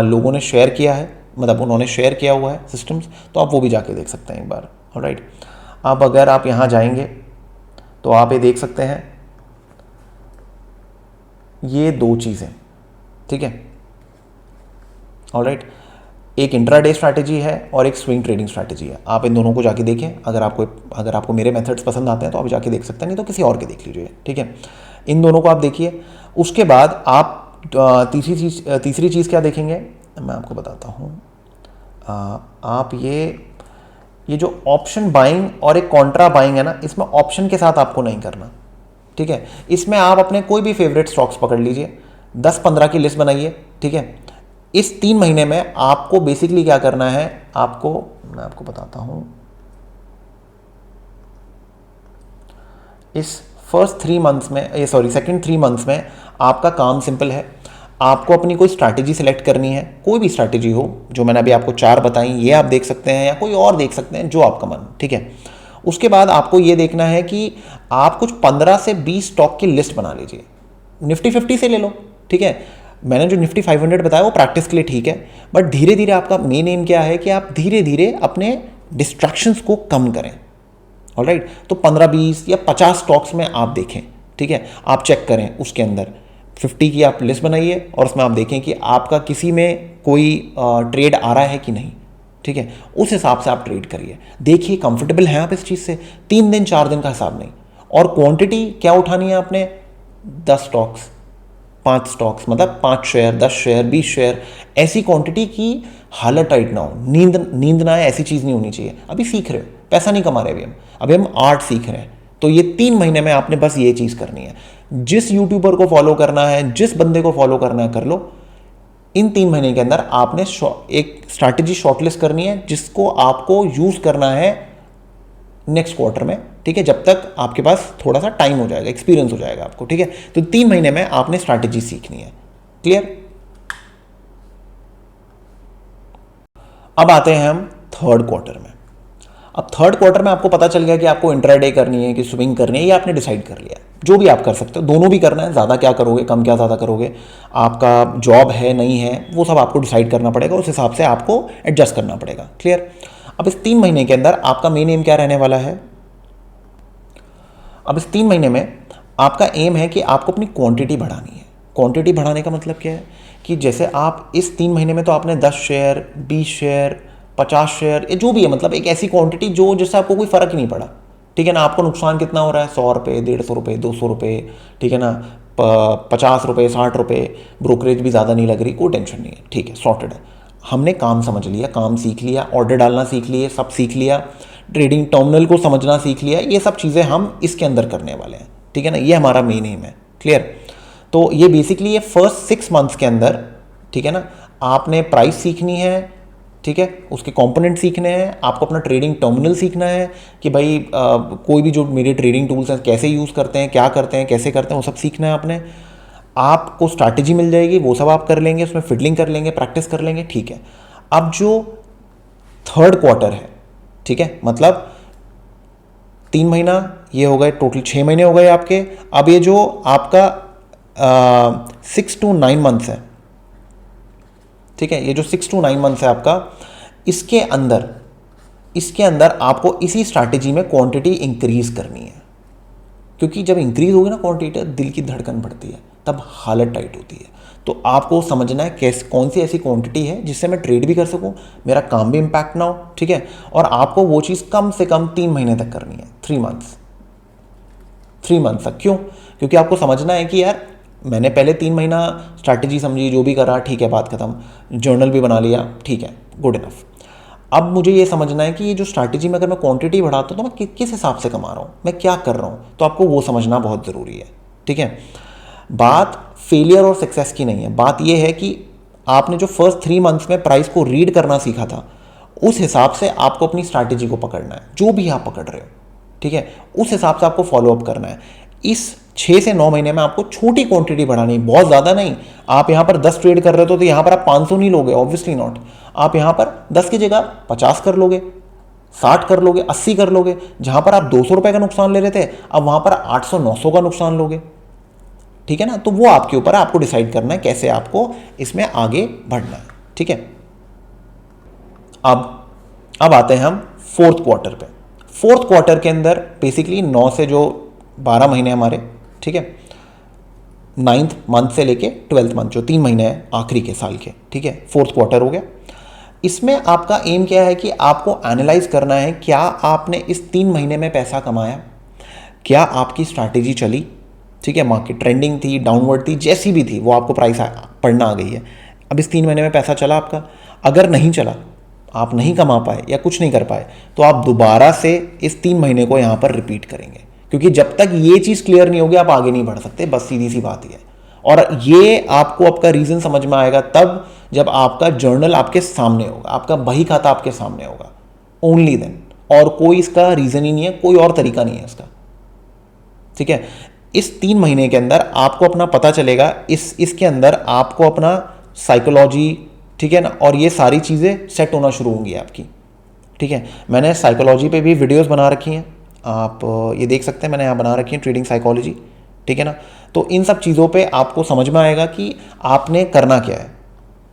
A: लोगों ने शेयर किया है, मतलब उन्होंने शेयर किया हुआ है सिस्टम्स, तो आप वो भी जाके देख सकते हैं एक बार। ऑलराइट, अब अगर आप यहाँ जाएंगे तो आप ये देख सकते हैं, ये 2 चीज़ें। ठीक है, ऑलराइट, एक इंट्राडे स्ट्रैटेजी है और एक स्विंग ट्रेडिंग स्ट्रैटेजी है। आप इन दोनों को जाके देखें। अगर आपको मेरे मेथड्स पसंद आते हैं तो आप जाके देख सकते हैं, नहीं तो किसी और के देख लीजिए। ठीक है, इन दोनों को आप देखिए। उसके बाद आप तीसरी चीज़ क्या देखेंगे, मैं आपको बताता हूँ। आप ये जो ऑप्शन बाइंग और एक कॉन्ट्रा बाइंग है ना, इसमें ऑप्शन के साथ आपको नहीं करना। ठीक है, इसमें आप अपने कोई भी फेवरेट स्टॉक्स पकड़ लीजिए, 10-15 की लिस्ट बनाइए। ठीक है, इस 3 महीने में आपको बेसिकली क्या करना है, मैं आपको बताता हूं। इस सेकंड 3 मंथ्स में आपका काम सिंपल है। आपको अपनी कोई स्ट्रैटेजी सेलेक्ट करनी है, कोई भी स्ट्रैटेजी हो, जो मैंने अभी आपको 4 बताई, ये आप देख सकते हैं या कोई और देख सकते हैं, जो आपका मन। ठीक है, उसके बाद आपको ये देखना है कि आप कुछ 15 से 20 स्टॉक की लिस्ट बना लीजिए। निफ्टी 50 से ले लो। ठीक है, मैंने जो निफ्टी 500 बताया वो प्रैक्टिस के लिए ठीक है, बट धीरे धीरे आपका मेन एम क्या है कि आप धीरे धीरे अपने डिस्ट्रैक्शंस को कम करें। ऑलराइट, तो 15-20 या 50 स्टॉक्स में आप देखें। ठीक है, आप चेक करें, उसके अंदर 50 की आप लिस्ट बनाइए और उसमें आप देखें कि आपका किसी में कोई ट्रेड आ रहा है कि नहीं। ठीक है, उस हिसाब से आप ट्रेड करिए, देखिए कंफर्टेबल हैं आप इस चीज़ से। 3 दिन 4 दिन का हिसाब नहीं। और क्वांटिटी क्या उठानी है आपने, 10 स्टॉक्स, 5 स्टॉक्स, मतलब 5 शेयर, 10 शेयर, 20 शेयर, ऐसी क्वांटिटी की हालत टाइट ना हो, नींद ना आए, ऐसी चीज़ नहीं होनी चाहिए। अभी सीख रहे हो, पैसा नहीं कमा रहे अभी हम आर्ट सीख रहे हैं। तो ये 3 महीने में आपने बस ये चीज़ करनी है। जिस यूट्यूबर को फॉलो करना है, जिस बंदे को फॉलो करना है, कर लो। इन 3 महीने के अंदर आपने एक स्ट्रैटेजी शॉर्टलिस्ट करनी है जिसको आपको यूज करना है नेक्स्ट क्वार्टर में। ठीक है, जब तक आपके पास थोड़ा सा टाइम हो जाएगा, एक्सपीरियंस हो जाएगा आपको। ठीक है, तो 3 महीने में आपने स्ट्रैटेजी सीखनी है। क्लियर? अब आते हैं हम थर्ड क्वार्टर में। अब थर्ड क्वार्टर में आपको पता चल गया कि आपको इंट्राडे करनी है कि स्विंग करनी है, ये आपने डिसाइड कर लिया। जो भी आप कर सकते हो, दोनों भी करना है, ज़्यादा क्या करोगे, कम क्या ज़्यादा करोगे, आपका जॉब है नहीं है, वो सब आपको डिसाइड करना पड़ेगा, उस हिसाब से आपको एडजस्ट करना पड़ेगा। क्लियर। अब इस 3 महीने के अंदर आपका मेन एम क्या रहने वाला है? अब इस 3 महीने में आपका एम है कि आपको अपनी क्वांटिटी बढ़ानी है। क्वांटिटी बढ़ाने का मतलब क्या है कि जैसे आप इस 3 महीने में तो आपने 10 शेयर, 20 शेयर, 50 शेयर, ये जो भी है, मतलब एक ऐसी क्वांटिटी जो जिससे आपको कोई फ़र्क ही नहीं पड़ा। ठीक है ना। आपको नुकसान कितना हो रहा है? 100 रुपये, 150 रुपये, 200 रुपये। ठीक है ना। 50 रुपये, 60 रुपये, ब्रोकरेज भी ज़्यादा नहीं लग रही, कोई टेंशन नहीं है। ठीक है, सॉर्टेड है। हमने काम समझ लिया, काम सीख लिया, ऑर्डर डालना सीख लिए, सब सीख लिया, ट्रेडिंग टर्मिनल को समझना सीख लिया। ये सब चीज़ें हम इसके अंदर करने वाले हैं। ठीक है ना। ये हमारा मेन एम है। क्लियर। तो ये बेसिकली ये फर्स्ट 6 मंथ्स के अंदर, ठीक है ना, आपने प्राइस सीखनी है। ठीक है, उसके कंपोनेंट सीखने हैं, आपको अपना ट्रेडिंग टर्मिनल सीखना है कि भाई कोई भी जो मेरे ट्रेडिंग टूल्स हैं कैसे यूज़ करते हैं, क्या करते हैं, कैसे करते हैं, वो सब सीखना है आपने। आपको स्ट्रैटेजी मिल जाएगी, वो सब आप कर लेंगे, उसमें फिडलिंग कर लेंगे, प्रैक्टिस कर लेंगे। ठीक है। अब जो थर्ड क्वार्टर है, ठीक है, मतलब 3 महीना ये हो गए, टोटल 6 महीने हो गए आपके। अब ये जो आपका 6 to 9 मंथ्स है, ठीक है, ये जो 6 to 9 मंथ्स है आपका, इसके अंदर आपको इसी स्ट्रैटेजी में क्वांटिटी इंक्रीज करनी है। क्योंकि जब इंक्रीज होगी ना क्वांटिटी, दिल की धड़कन बढ़ती है, तब हालत टाइट होती है। तो आपको समझना है कैसे, कौन सी ऐसी क्वांटिटी है जिससे मैं ट्रेड भी कर सकूं, मेरा काम भी इंपैक्ट ना हो। ठीक है। और आपको वो चीज़ कम से कम 3 महीने तक करनी है, 3 मंथ्स, 3 मंथ्स तक। क्यों? क्योंकि आपको समझना है कि यार मैंने पहले 3 महीना स्ट्रैटेजी समझी, जो भी करा, ठीक है, बात खत्म, जर्नल भी बना लिया, ठीक है, गुड इनफ। अब मुझे ये समझना है कि ये जो स्ट्रैटेजी में अगर मैं क्वांटिटी बढ़ाता हूँ तो मैं किस हिसाब से कमा रहा हूँ, मैं क्या कर रहा हूँ, तो आपको वो समझना बहुत ज़रूरी है। ठीक है। बात फेलियर और सक्सेस की नहीं है, बात ये है कि आपने जो फर्स्ट 3 मंथ्स में प्राइस को रीड करना सीखा था, उस हिसाब से आपको अपनी स्ट्रैटेजी को पकड़ना है, जो भी आप पकड़ रहे हो। ठीक है, उस हिसाब से आपको फॉलो अप करना है। इस 6 से 9 महीने में आपको छोटी क्वांटिटी बढ़ानी, बहुत ज़्यादा नहीं। आप यहाँ पर 10 ट्रेड कर रहे हो तो यहाँ पर आप 500 नहीं लोगे, ऑब्वियसली नॉट। आप यहाँ पर 10 की जगह 50 कर लोगे, 60 कर लोगे, 80 कर लोगे। जहाँ पर आप 200 रुपये का नुकसान ले रहे थे, अब वहाँ पर 800-900 का नुकसान लोगे। ठीक है ना। तो वो आपके ऊपर है, आपको डिसाइड करना है कैसे आपको इसमें आगे बढ़ना है। ठीक है। अब आते हैं हम फोर्थ क्वार्टर पे। फोर्थ क्वार्टर के अंदर बेसिकली 9 से जो 12 महीने हमारे, ठीक है, 9th मंथ से लेके 12th मंथ, जो 3 महीने हैं आखिरी के साल के, ठीक है, फोर्थ क्वार्टर हो गया। इसमें आपका एम क्या है कि आपको एनालाइज करना है क्या आपने इस 3 महीने में पैसा कमाया, क्या आपकी स्ट्रैटेजी चली। ठीक है, मार्केट ट्रेंडिंग थी, डाउनवर्ड थी, जैसी भी थी, वो आपको प्राइस पढ़ना आ गई है। अब इस 3 महीने में पैसा चला आपका, अगर नहीं चला, आप नहीं कमा पाए या कुछ नहीं कर पाए, तो आप दोबारा से इस 3 महीने को यहाँ पर रिपीट करेंगे। क्योंकि जब तक ये चीज़ क्लियर नहीं होगी आप आगे नहीं बढ़ सकते, बस सीधी सी बात ही है। और ये आपको आपका रीज़न समझ में आएगा तब जब आपका जर्नल आपके सामने होगा, आपका बही खाता आपके सामने होगा, ओनली देन। और कोई इसका रीज़न ही नहीं है, कोई और तरीका नहीं है इसका। ठीक है। इस 3 महीने के अंदर आपको अपना पता चलेगा, इसके अंदर आपको अपना साइकोलॉजी, ठीक है ना, और ये सारी चीज़ें सेट होना शुरू होंगी आपकी। ठीक है। मैंने साइकोलॉजी पे भी वीडियोस बना रखी हैं, आप ये देख सकते हैं, मैंने यहाँ बना रखी है ट्रेडिंग साइकोलॉजी। ठीक है ना। तो इन सब चीज़ों पे आपको समझ में आएगा कि आपने करना क्या है।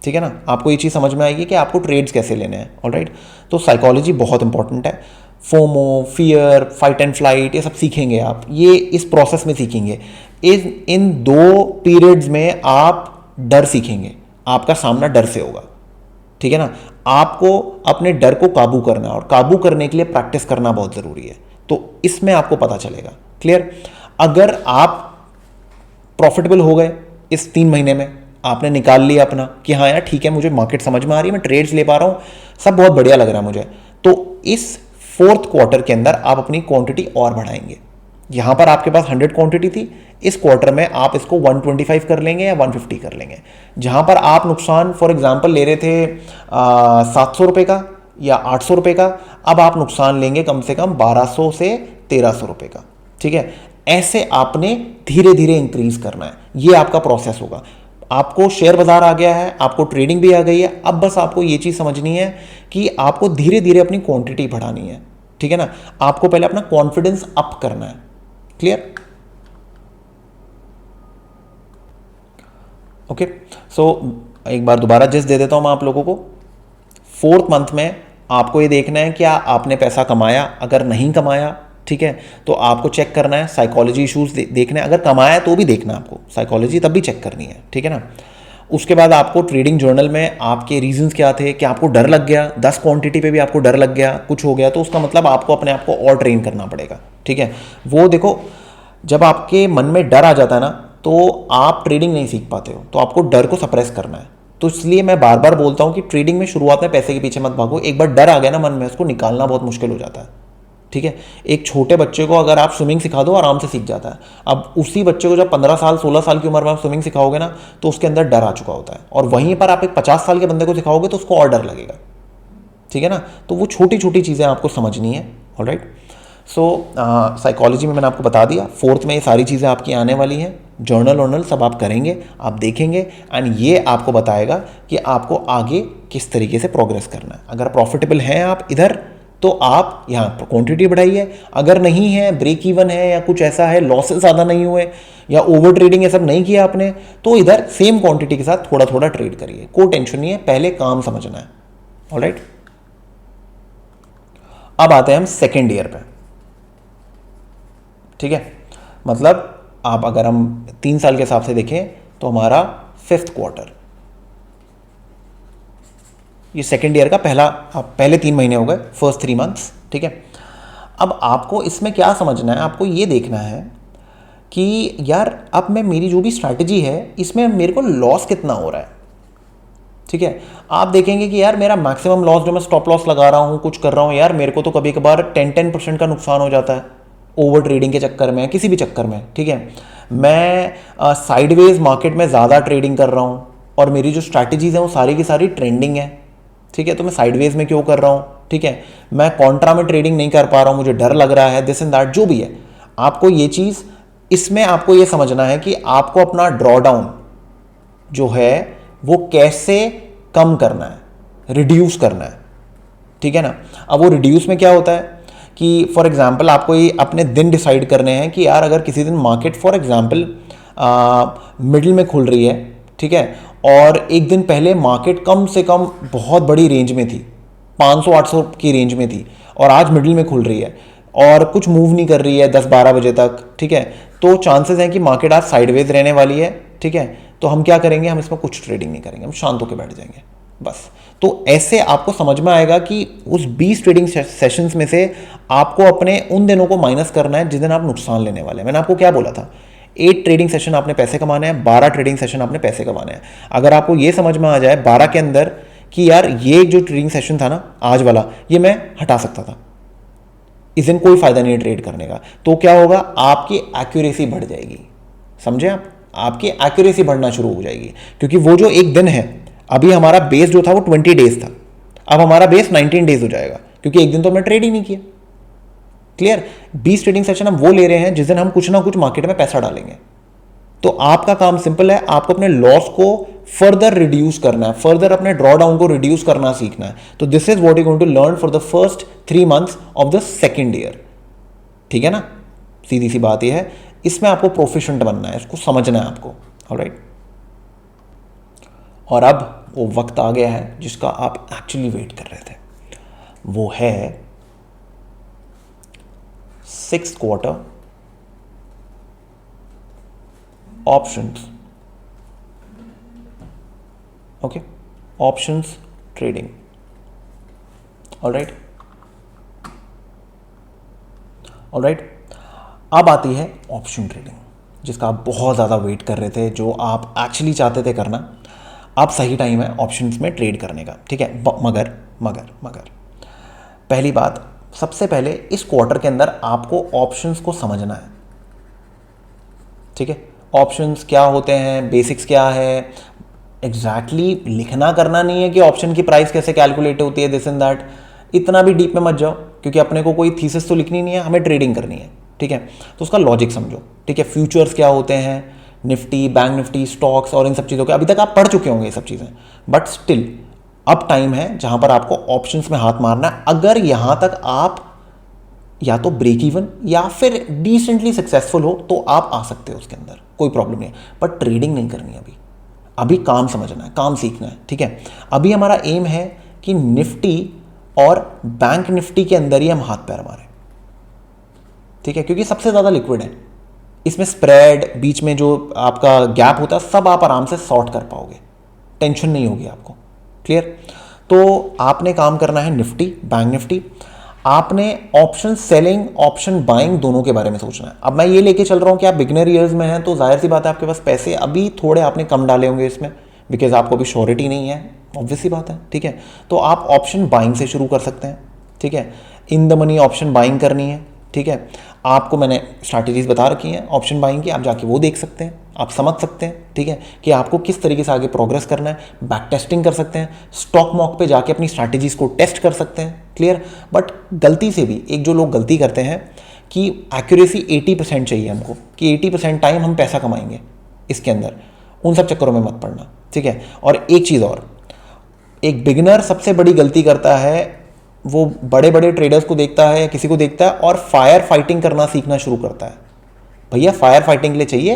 A: ठीक है ना। आपको ये चीज़ समझ में आएगी कि आपको ट्रेड्स कैसे लेने हैं। ऑलराइट। तो साइकोलॉजी बहुत इंपॉर्टेंट है। FOMO, fear, fight and flight, ये सब सीखेंगे आप, ये इस प्रोसेस में सीखेंगे। इन 2 पीरियड्स में आप डर सीखेंगे, आपका सामना डर से होगा। ठीक है ना। आपको अपने डर को काबू करना है, और काबू करने के लिए प्रैक्टिस करना बहुत ज़रूरी है। तो इसमें आपको पता चलेगा। क्लियर। अगर आप प्रॉफिटेबल हो गए इस 3 महीने में, आपने निकाल लिया अपना कि हाँ यार ठीक है, मुझे मार्केट समझ में आ रही है, मैं ट्रेड्स ले पा रहा हूँ, सब बहुत बढ़िया लग रहा है मुझे, तो इस फोर्थ क्वार्टर के अंदर आप अपनी क्वांटिटी और बढ़ाएंगे। यहां पर आपके पास 100 क्वांटिटी थी, इस क्वार्टर में आप इसको 125 कर लेंगे या 150 कर लेंगे। जहां पर आप नुकसान फॉर एग्जांपल ले रहे थे 700 रुपये का या 800 रुपये का, अब आप नुकसान लेंगे कम से कम 1200 से 1300 रुपये का। ठीक है। ऐसे आपने धीरे धीरे इंक्रीज करना है, ये आपका प्रोसेस होगा। आपको शेयर बाजार आ गया है, आपको ट्रेडिंग भी आ गई है। अब बस आपको ये चीज़ समझनी है कि आपको धीरे धीरे अपनी क्वांटिटी बढ़ानी है, ठीक है ना। आपको पहले अपना कॉन्फिडेंस अप करना है। क्लियर? ओके, सो एक बार दोबारा जिस दे देता हूं मैं आप लोगों को। 4th मंथ में आपको ये देखना है क्या आपने पैसा कमाया। अगर नहीं कमाया, ठीक है, तो आपको चेक करना है, साइकोलॉजी इश्यूज देखना है। अगर कमाया है तो भी देखना है आपको, साइकोलॉजी तब भी चेक करनी है, ठीक है ना। उसके बाद आपको ट्रेडिंग जर्नल में आपके रीजंस क्या थे, कि आपको डर लग गया, 10 क्वांटिटी पे भी आपको डर लग गया, कुछ हो गया, तो उसका मतलब आपको अपने आप को और ट्रेन करना पड़ेगा, ठीक है। वो देखो, जब आपके मन में डर आ जाता है ना, तो आप ट्रेडिंग नहीं सीख पाते हो, तो आपको डर को सप्रेस करना है। तो इसलिए मैं बार बार बोलता हूं कि ट्रेडिंग में शुरुआत में पैसे के पीछे मत भागो। एक बार डर आ गया ना मन में, उसको निकालना बहुत मुश्किल हो जाता है, ठीक है। एक छोटे बच्चे को अगर आप स्विमिंग सिखा दो, आराम से सीख जाता है। अब उसी बच्चे को जब 15 साल 16 साल की उम्र में आप स्विमिंग सिखाओगे ना, तो उसके अंदर डर आ चुका होता है। और वहीं पर आप एक 50 साल के बंदे को सिखाओगे तो उसको और डर लगेगा, ठीक है ना। तो वो छोटी छोटी चीज़ें आपको समझनी है। ऑलराइट, सो साइकोलॉजी में मैंने आपको बता दिया। 4th में ये सारी चीज़ें आपकी आने वाली हैं। जर्नल वर्नल सब आप करेंगे, आप देखेंगे, एंड ये आपको बताएगा कि आपको आगे किस तरीके से प्रोग्रेस करना है। अगर प्रॉफिटेबल हैं आप इधर, तो आप यहाँ पर क्वांटिटी बढ़ाइए। अगर नहीं है, ब्रेक इवन है या कुछ ऐसा है, लॉसेस ज़्यादा नहीं हुए या ओवर ट्रेडिंग ये सब नहीं किया आपने, तो इधर सेम क्वांटिटी के साथ थोड़ा थोड़ा ट्रेड करिए। कोई टेंशन नहीं है, पहले काम समझना है। ऑलराइट, अब आते हैं हम सेकेंड ईयर पे, ठीक है। मतलब आप अगर हम 3 साल के हिसाब से देखें तो हमारा 5th क्वार्टर, ये सेकेंड ईयर का पहले 3 महीने हो गए, फर्स्ट 3 मंथ्स, ठीक है। अब आपको इसमें क्या समझना है, आपको ये देखना है कि यार अब मैं मेरी जो भी स्ट्रैटेजी है इसमें मेरे को लॉस कितना हो रहा है, ठीक है। आप देखेंगे कि यार मेरा मैक्सिमम लॉस जो मैं स्टॉप लॉस लगा रहा हूँ, कुछ कर रहा हूँ, यार मेरे को तो कभी कभार 10% का नुकसान हो जाता है ओवर ट्रेडिंग के चक्कर में, किसी भी चक्कर में, ठीक है। मैं साइडवेज मार्केट में ज़्यादा ट्रेडिंग कर रहा हूँ और मेरी जो स्ट्रैटेजीज हैं वो सारी की सारी ट्रेंडिंग है, ठीक है। तो मैं साइडवेज में क्यों कर रहा हूँ, ठीक है। मैं कॉन्ट्रा में ट्रेडिंग नहीं कर पा रहा हूँ, मुझे डर लग रहा है, दिस एंड दैट, जो भी है। आपको ये चीज़, इसमें आपको ये समझना है कि आपको अपना ड्रॉडाउन जो है वो कैसे कम करना है, रिड्यूस करना है, ठीक है ना। अब वो रिड्यूस में क्या होता है कि फॉर एग्जांपल आपको ये अपने दिन डिसाइड करने हैं कि यार अगर किसी दिन मार्केट फॉर एग्जांपल मिडिल में खुल रही है, ठीक है, और एक दिन पहले मार्केट कम से कम बहुत बड़ी रेंज में थी, 500-800 की रेंज में थी, और आज मिडिल में खुल रही है और कुछ मूव नहीं कर रही है 10-12 बजे तक, ठीक है, तो चांसेस हैं कि मार्केट आज साइडवेज रहने वाली है, ठीक है। तो हम क्या करेंगे, हम इसमें कुछ ट्रेडिंग नहीं करेंगे, हम शांत होकर बैठ जाएंगे बस। तो ऐसे आपको समझ में आएगा कि उस 20 ट्रेडिंग सेशंस में से आपको अपने उन दिनों को माइनस करना है जिस दिन आप नुकसान लेने वाले हैं। मैंने आपको क्या बोला था, 8 ट्रेडिंग सेशन आपने पैसे कमाने हैं, 12 ट्रेडिंग सेशन आपने पैसे कमाने हैं। अगर आपको ये समझ में आ जाए 12 के अंदर कि यार ये जो ट्रेडिंग सेशन था ना आज वाला, ये मैं हटा सकता था, इस दिन कोई फायदा नहीं है ट्रेड करने का, तो क्या होगा, आपकी एक्यूरेसी बढ़ जाएगी। समझे आप, आपकी एक्यूरेसी बढ़ना शुरू हो जाएगी, क्योंकि वो जो एक दिन है, अभी हमारा बेस जो था वो 20 डेज था, अब हमारा बेस 19 डेज हो जाएगा, क्योंकि एक दिन तो हमने ट्रेड ही नहीं किया। क्लियर? 20 ट्रेडिंग सेशन हम वो ले रहे हैं जिस दिन हम कुछ ना कुछ मार्केट में पैसा डालेंगे। तो आपका काम सिंपल है, आपको अपने लॉस को फर्दर रिड्यूस करना है, फर्दर अपने ड्रॉडाउन को रिड्यूस करना सीखना है। तो this is what you going to learn for the first 3 months of the second year, ठीक है ना। सीधी सी बात यह है, इसमें आपको प्रोफिशिएंट बनना है, इसको समझना है आपको। ऑलराइट, और अब वो वक्त आ गया है जिसका आप एक्चुअली वेट कर रहे थे, वो है 6th quarter options. Okay, options trading. Alright, alright, अब आती है ऑप्शन ट्रेडिंग, जिसका आप बहुत ज़्यादा वेट कर रहे थे, जो आप एक्चुअली चाहते थे करना। अब सही टाइम है ऑप्शंस में ट्रेड करने का, ठीक है। मगर मगर मगर पहली बात, सबसे पहले इस क्वार्टर के अंदर आपको ऑप्शंस को समझना है, ठीक है। ऑप्शंस क्या होते हैं, बेसिक्स क्या है, एग्जैक्टली लिखना करना नहीं है कि ऑप्शन की प्राइस कैसे कैलकुलेट होती है, दिस एंड दैट, इतना भी डीप में मत जाओ, क्योंकि अपने को कोई थीसिस तो लिखनी नहीं है, हमें ट्रेडिंग करनी है, ठीक है। तो उसका लॉजिक समझो, ठीक है। फ्यूचर्स क्या होते हैं, निफ्टी, बैंक निफ्टी, स्टॉक्स और इन सब चीज़ों के अभी तक आप पढ़ चुके होंगे ये सब चीज़ें, बट स्टिल अब टाइम है जहां पर आपको ऑप्शंस में हाथ मारना है। अगर यहां तक आप या तो ब्रेक इवन या फिर डिसेंटली सक्सेसफुल हो तो आप आ सकते हो उसके अंदर, कोई प्रॉब्लम नहीं है, पर ट्रेडिंग नहीं करनी अभी। अभी काम समझना है, काम सीखना है, ठीक है। अभी हमारा एम है कि निफ्टी और बैंक निफ्टी के अंदर ही हम हाथ पैर मारें, ठीक है, क्योंकि सबसे ज़्यादा लिक्विड है। इसमें स्प्रेड, बीच में जो आपका गैप होता है, सब आप आराम से सॉर्ट कर पाओगे, टेंशन नहीं होगी आपको। क्लियर? तो आपने काम करना है निफ्टी, बैंक निफ्टी। आपने ऑप्शन सेलिंग, ऑप्शन बाइंग दोनों के बारे में सोचना है। अब मैं ये लेके चल रहा हूं कि आप बिगनर ईयर्स में हैं, तो जाहिर सी बात है आपके पास पैसे अभी थोड़े आपने कम डाले होंगे इसमें, बिकॉज आपको अभी श्योरिटी नहीं है, ऑब्वियस सी बात है, ठीक है। तो आप ऑप्शन बाइंग से शुरू कर सकते हैं, ठीक है। In the money option buying करनी है, ठीक है। आपको मैंने स्ट्रैटेजीज बता रखी हैं ऑप्शन बाइंग की, आप जाके वो देख सकते हैं, आप समझ सकते हैं, ठीक है, कि आपको किस तरीके से आगे प्रोग्रेस करना है। बैक टेस्टिंग कर सकते हैं, स्टॉक मॉक पे जाके अपनी स्ट्रैटेजीज को टेस्ट कर सकते हैं। क्लियर? बट गलती से भी एक जो लोग गलती करते हैं कि एक्यूरेसी 80% चाहिए हमको, कि 80% टाइम हम पैसा कमाएंगे इसके अंदर, उन सब चक्करों में मत पड़ना, ठीक है। और एक चीज़ और, एक बिगिनर सबसे बड़ी गलती करता है, वो बड़े बड़े ट्रेडर्स को देखता है या किसी को देखता है और फायर फाइटिंग करना सीखना शुरू करता है। भैया फायर फाइटिंग के लिए चाहिए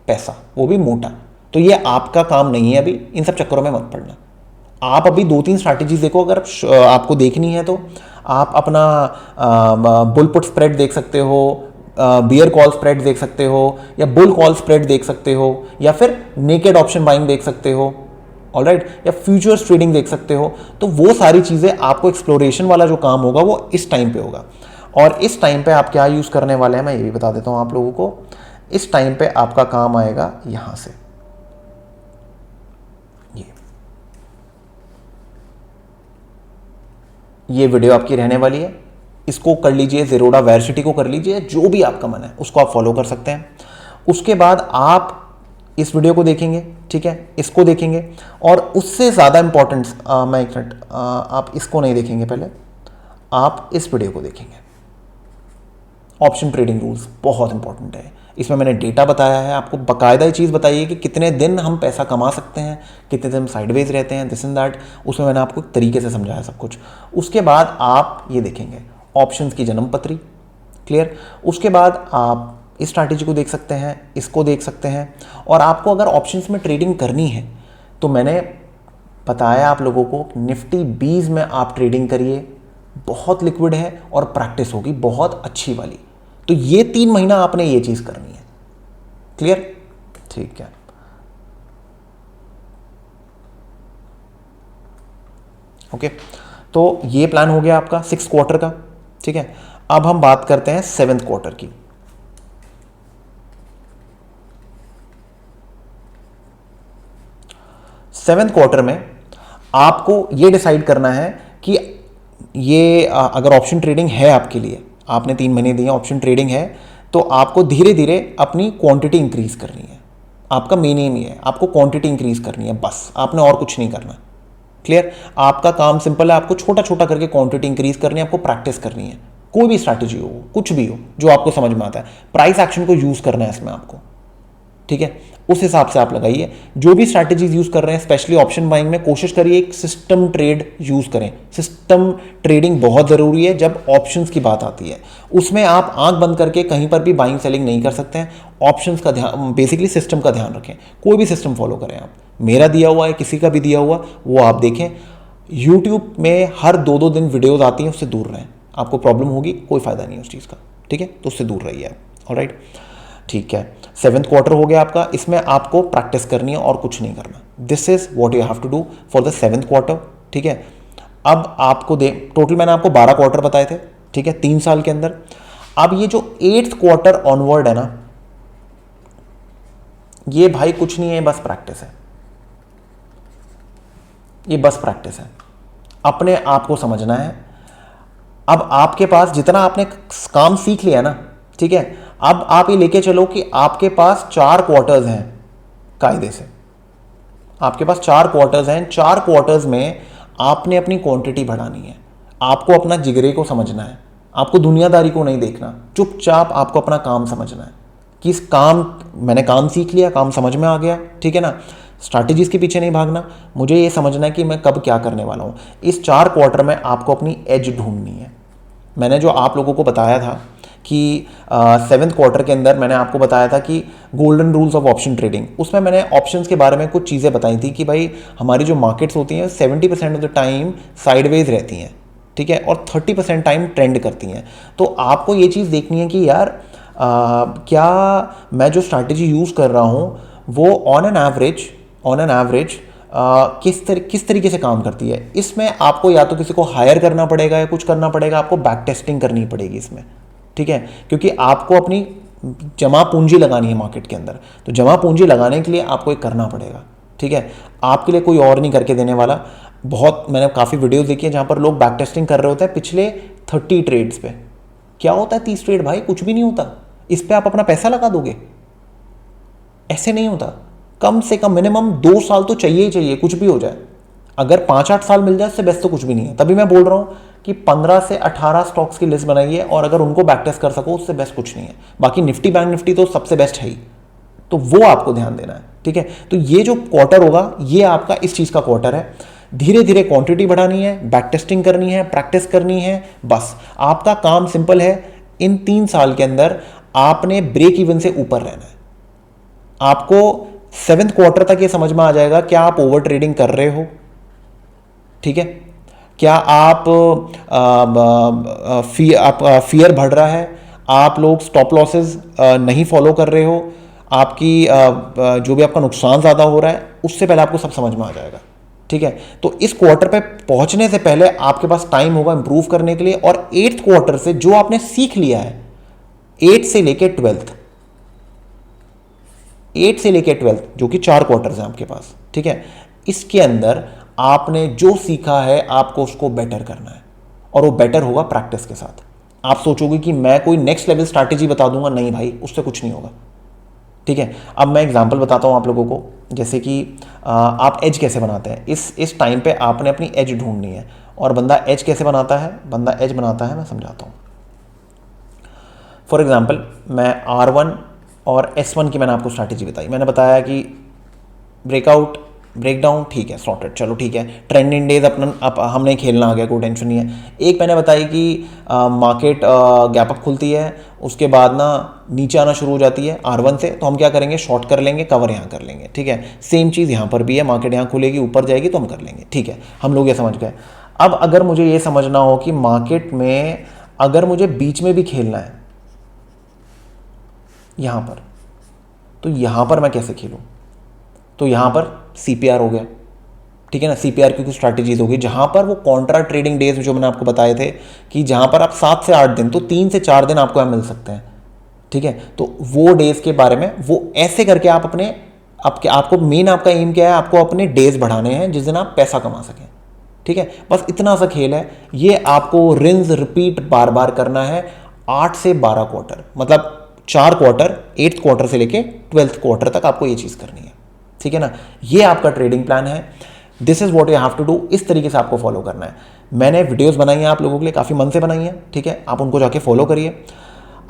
A: पैसा, वो भी मोटा, तो ये आपका काम नहीं है अभी, इन सब चक्करों में मत पड़ना। आप अभी 2-3 स्ट्रैटेजीज देखो, अगर आपको देखनी है तो आप अपना बुल पुट स्प्रेड देख सकते हो, बियर कॉल स्प्रेड देख सकते हो, या बुल कॉल स्प्रेड देख सकते हो, या फिर नेकेड ऑप्शन बाइंग देख सकते हो, ऑलराइट, या फ्यूचर्स ट्रेडिंग देख सकते हो। तो वो सारी चीज़ें आपको, एक्सप्लोरेशन वाला जो काम होगा वो इस टाइम पे होगा। और इस टाइम पे आप क्या यूज़ करने वाले हैं मैं ये भी बता देता हूँ आप लोगों को। इस टाइम पे आपका काम आएगा यहां से, ये वीडियो आपकी रहने वाली है, इसको कर लीजिए, ज़ेरोडा वेरसिटी को कर लीजिए, जो भी आपका मन है उसको आप फॉलो कर सकते हैं। उसके बाद आप इस वीडियो को देखेंगे, ठीक है, इसको देखेंगे, और उससे ज़्यादा इंपॉर्टेंस, मैं एक मिनट, आप इसको नहीं देखेंगे, पहले आप इस वीडियो को देखेंगे। ऑप्शन ट्रेडिंग रूल्स बहुत इंपॉर्टेंट है, इसमें मैंने डेटा बताया है, आपको बाकायदा ये चीज़ बताइए कि कितने दिन हम पैसा कमा सकते हैं, कितने दिन साइडवेज रहते हैं, दिस एंड दैट, उसमें मैंने आपको एक तरीके से समझाया सब कुछ। उसके बाद आप ये देखेंगे ऑप्शंस की जन्म पत्री, क्लियर। उसके बाद आप इस स्ट्रैटेजी को देख सकते हैं, इसको देख सकते हैं। और आपको अगर ऑप्शंस में ट्रेडिंग करनी है तो मैंने बताया आप लोगों को, निफ्टी 20 में आप ट्रेडिंग करिए, बहुत लिक्विड है और प्रैक्टिस होगी बहुत अच्छी वाली। तो ये 3 महीना आपने ये चीज करनी है, क्लियर? ठीक है, ओके। तो ये प्लान हो गया आपका 6 क्वार्टर का, ठीक है। अब हम बात करते हैं 7th क्वार्टर की। 7th क्वार्टर में आपको ये डिसाइड करना है कि ये अगर ऑप्शन ट्रेडिंग है आपके लिए, आपने 3 महीने दिए ऑप्शन ट्रेडिंग है, तो आपको धीरे धीरे अपनी क्वांटिटी इंक्रीज करनी है। आपका मेन एम ही है, आपको क्वांटिटी इंक्रीज करनी है, बस आपने और कुछ नहीं करना। क्लियर? आपका काम सिंपल है, आपको छोटा छोटा करके क्वांटिटी इंक्रीज करनी है, आपको प्रैक्टिस करनी है। कोई भी स्ट्रैटेजी हो, कुछ भी हो जो आपको समझ में आता है, प्राइस एक्शन को यूज करना है इसमें आपको, ठीक है। उस हिसाब से आप लगाइए। जो भी स्ट्रैटेजीज यूज कर रहे हैं, स्पेशली ऑप्शन बाइंग में, कोशिश करिए एक सिस्टम ट्रेड यूज करें। सिस्टम ट्रेडिंग बहुत जरूरी है जब ऑप्शंस की बात आती है। उसमें आप आंख बंद करके कहीं पर भी बाइंग सेलिंग नहीं कर सकते हैं। ऑप्शंस का ध्यान, बेसिकली सिस्टम का ध्यान रखें, कोई भी सिस्टम फॉलो करें आप। मेरा दिया हुआ है, किसी का भी दिया हुआ, वो आप देखें। यूट्यूब में हर 2-2 दिन वीडियोज आती हैं, उससे दूर रहें, आपको प्रॉब्लम होगी, कोई फायदा नहीं है उस चीज़ का, ठीक है। तो उससे दूर रहिए आप, ऑलराइट, ठीक है। 7th क्वार्टर हो गया आपका, इसमें आपको प्रैक्टिस करनी है और कुछ नहीं करना। This is what you have to do for the 7th quarter, ठीक है। अब आपको टोटल मैंने आपको 12 क्वार्टर बताए थे, ठीक है, 3 साल के अंदर। अब ये जो 8th क्वार्टर ऑनवर्ड है ना, ये भाई कुछ नहीं है, बस प्रैक्टिस है, ये बस प्रैक्टिस है, अपने आप को समझना है। अब आपके पास जितना आपने काम सीख लिया ना, ठीक है, अब आप ये लेके चलो कि आपके पास 4 क्वार्टर्स हैं कायदे से, आपके पास 4 क्वार्टर्स हैं। 4 क्वार्टर्स में आपने अपनी क्वांटिटी बढ़ानी है, आपको अपना जिगरे को समझना है, आपको दुनियादारी को नहीं देखना, चुपचाप आपको अपना काम समझना है, कि इस काम, मैंने काम सीख लिया, काम समझ में आ गया, ठीक है ना। स्ट्रैटेजीज के पीछे नहीं भागना, मुझे ये समझना है कि मैं कब क्या करने वाला हूँ। इस 4 क्वार्टर में आपको अपनी एज ढूंढनी है। मैंने जो आप लोगों को बताया था कि 7th क्वार्टर के अंदर मैंने आपको बताया था कि golden rules of option trading, उसमें मैंने ऑप्शंस के बारे में कुछ चीज़ें बताई थी कि भाई हमारी जो मार्केट्स होती हैं 70% ऑफ द टाइम साइडवेज रहती हैं, ठीक है, और 30% टाइम ट्रेंड करती हैं। तो आपको ये चीज़ देखनी है कि यार क्या मैं जो स्ट्रैटेजी यूज़ कर रहा हूँ वो ऑन एन एवरेज किस तरीके से काम करती है। इसमें आपको या तो किसी को हायर करना पड़ेगा या कुछ करना पड़ेगा, आपको बैक टेस्टिंग करनी पड़ेगी इसमें, ठीक है, क्योंकि आपको अपनी जमा पूंजी लगानी है मार्केट के अंदर। तो जमा पूंजी लगाने के लिए आपको ये करना पड़ेगा, ठीक है। आपके लिए कोई और नहीं करके देने वाला। बहुत मैंने काफ़ी वीडियोस देखी है जहाँ पर लोग बैक टेस्टिंग कर रहे होते हैं पिछले 30 ट्रेड्स पे। क्या होता है 30 ट्रेड भाई? कुछ भी नहीं होता। इस पे आप अपना पैसा लगा दोगे? ऐसे नहीं होता। कम से कम मिनिमम 2 साल तो चाहिए ही चाहिए, कुछ भी हो जाए। अगर 5-8 साल मिल जाए इससे बेस्ट तो कुछ भी नहीं है। तभी मैं बोल रहा हूँ कि 15 से 18 स्टॉक्स की लिस्ट बनाइए और अगर उनको बैक टेस्ट कर सको उससे बेस्ट कुछ नहीं है। बाकी निफ्टी बैंक निफ्टी तो सबसे बेस्ट है ही, तो वो आपको ध्यान देना है, ठीक है। तो ये जो क्वार्टर होगा ये आपका इस चीज़ का क्वार्टर है। धीरे धीरे क्वांटिटी बढ़ानी है, बैक टेस्टिंग करनी है, प्रैक्टिस करनी है, बस आपका काम सिंपल है। इन 3 साल के अंदर आपने ब्रेक इवन से ऊपर रहना है। आपको 7th क्वार्टर तक ये समझ में आ जाएगा क्या आप ओवर ट्रेडिंग कर रहे हो, ठीक है, क्या आप फियर बढ़ रहा है, आप लोग स्टॉप लॉसेस नहीं फॉलो कर रहे हो, आपकी जो भी आपका नुकसान ज़्यादा हो रहा है, उससे पहले आपको सब समझ में आ जाएगा, ठीक है। तो इस क्वार्टर पे पहुंचने से पहले आपके पास टाइम होगा इंप्रूव करने के लिए। और 8th क्वार्टर से जो आपने सीख लिया है 8 से लेके 12th जो कि 4 क्वार्टर्स हैं आपके पास, ठीक है, इसके अंदर आपने जो सीखा है आपको उसको बेटर करना है और वो बेटर होगा प्रैक्टिस के साथ। आप सोचोगे कि मैं कोई नेक्स्ट लेवल स्ट्रैटेजी बता दूंगा, नहीं भाई, उससे कुछ नहीं होगा, ठीक है। अब मैं एग्जांपल बताता हूं आप लोगों को, जैसे कि आप एज कैसे बनाते हैं। इस टाइम पे आपने अपनी एज ढूंढनी है। और बंदा एज कैसे बनाता है? बंदा एज बनाता है, मैं समझाता हूं। फॉर एग्जाम्पल मैं R1 और S1 की मैंने आपको स्ट्रैटेजी बताई। मैंने बताया कि ब्रेकआउट, ब्रेकडाउन, ठीक है, सॉर्टेड, चलो ठीक है। ट्रेंडिंग डेज अपना हमने खेलना आ गया, कोई टेंशन नहीं है। एक मैंने बताई कि मार्केट गैप अप खुलती है, उसके बाद ना नीचे आना शुरू हो जाती है R1 से, तो हम क्या करेंगे? शॉर्ट कर लेंगे, कवर यहाँ कर लेंगे, ठीक है। सेम चीज़ यहाँ पर भी है, मार्केट यहाँ खुलेगी, ऊपर जाएगी तो हम कर लेंगे, ठीक है। हम लोग ये समझ गए। अब अगर मुझे ये समझना हो कि मार्केट में अगर मुझे बीच में भी खेलना है यहाँ पर, तो यहाँ पर मैं कैसे खेलूँ? तो यहाँ पर CPR हो गया, ठीक है ना। CPR की कुछ स्ट्रैटेजीज होगी जहाँ पर वो कॉन्ट्रा ट्रेडिंग डेज जो मैंने आपको बताए थे कि जहाँ पर आप 7 से 8 दिन, तो 3 से 4 दिन आपको यहाँ मिल सकते हैं, ठीक है। तो वो डेज के बारे में वो ऐसे करके आप अपने आपको मेन आपका एम क्या है? आपको अपने डेज बढ़ाने हैं जिस दिन आप पैसा कमा सकें, ठीक है। बस इतना सा खेल है। ये आपको रिंस रिपीट बार बार करना है 8 से 12 क्वार्टर, मतलब 4 क्वार्टर, 8th क्वार्टर से लेके 12th क्वार्टर तक आपको ये चीज़ करनी है, ठीक है ना। ये आपका ट्रेडिंग प्लान है। This is what you have to do. इस तरीके से आपको फॉलो करना है। मैंने वीडियोस बनाई हैं आप लोगों के लिए, काफ़ी मन से बनाई हैं, ठीक है। आप उनको जाके फॉलो करिए।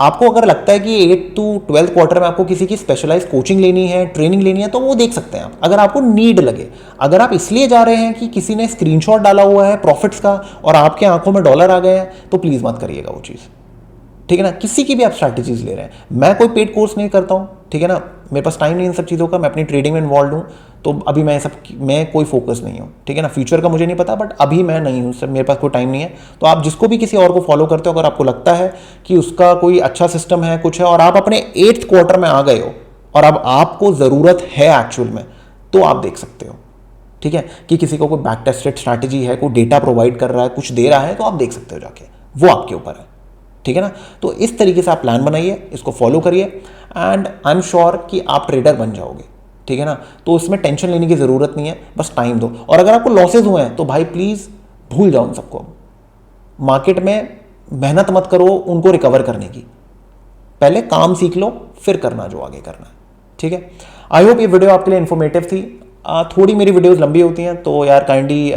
A: आपको अगर लगता है कि 8 to 12th क्वार्टर में आपको किसी की स्पेशलाइज कोचिंग लेनी है, ट्रेनिंग लेनी है, तो वो देख सकते हैं आप, अगर आपको नीड लगे। अगर आप इसलिए जा रहे हैं कि किसी ने स्क्रीनशॉट डाला हुआ है प्रॉफिट्स का और आपके आंखों में डॉलर आ गए हैं, तो प्लीज़ मत करिएगा वो चीज़, ठीक है ना। किसी की भी आप स्ट्रैटेजीज ले रहे हैं, मैं कोई पेड कोर्स नहीं करता हूँ, ठीक है ना। मेरे पास टाइम नहीं इन सब चीज़ों का, मैं अपनी ट्रेडिंग में इन्वॉल्व हूँ, तो अभी मैं कोई फोकस नहीं हूँ, ठीक है ना। फ्यूचर का मुझे नहीं पता, बट अभी मैं नहीं हूँ, मेरे पास कोई टाइम नहीं है। तो आप जिसको भी किसी और को फॉलो करते हो, अगर आपको लगता है कि उसका कोई अच्छा सिस्टम है, कुछ है, और आप अपने 8th क्वार्टर में आ गए हो और अब आपको ज़रूरत है एक्चुअल में, तो आप देख सकते हो, ठीक है, कि किसी को कोई बैक टेस्टेड स्ट्रैटेजी है, कोई डेटा प्रोवाइड कर रहा है, कुछ दे रहा है, तो आप देख सकते हो जाके, वो आपके ऊपर है, ठीक है ना। तो इस तरीके से आप प्लान बनाइए, इसको फॉलो करिए, एंड आई एम श्योर कि आप ट्रेडर बन जाओगे, ठीक है ना। तो इसमें टेंशन लेने की ज़रूरत नहीं है, बस टाइम दो। और अगर आपको लॉसेज हुए हैं तो भाई प्लीज़ भूल जाओ उन सबको। मार्केट में मेहनत मत करो उनको रिकवर करने की, पहले काम सीख लो, फिर करना जो आगे करना है, ठीक है। आई होप ये वीडियो आपके लिए इन्फॉर्मेटिव थी। थोड़ी मेरी वीडियोज़ लंबी होती हैं, तो यार काइंडली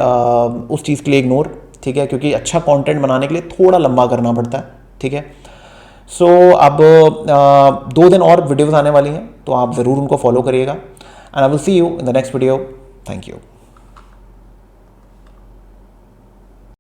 A: उस चीज़ के लिए इग्नोर, ठीक है, क्योंकि अच्छा कंटेंट बनाने के लिए थोड़ा लंबा करना पड़ता है, ठीक है। सो अब 2 दिन और वीडियोज़ आने वाली हैं, तो आप ज़रूर उनको फॉलो करिएगा, and I will see you in the next video. Thank you.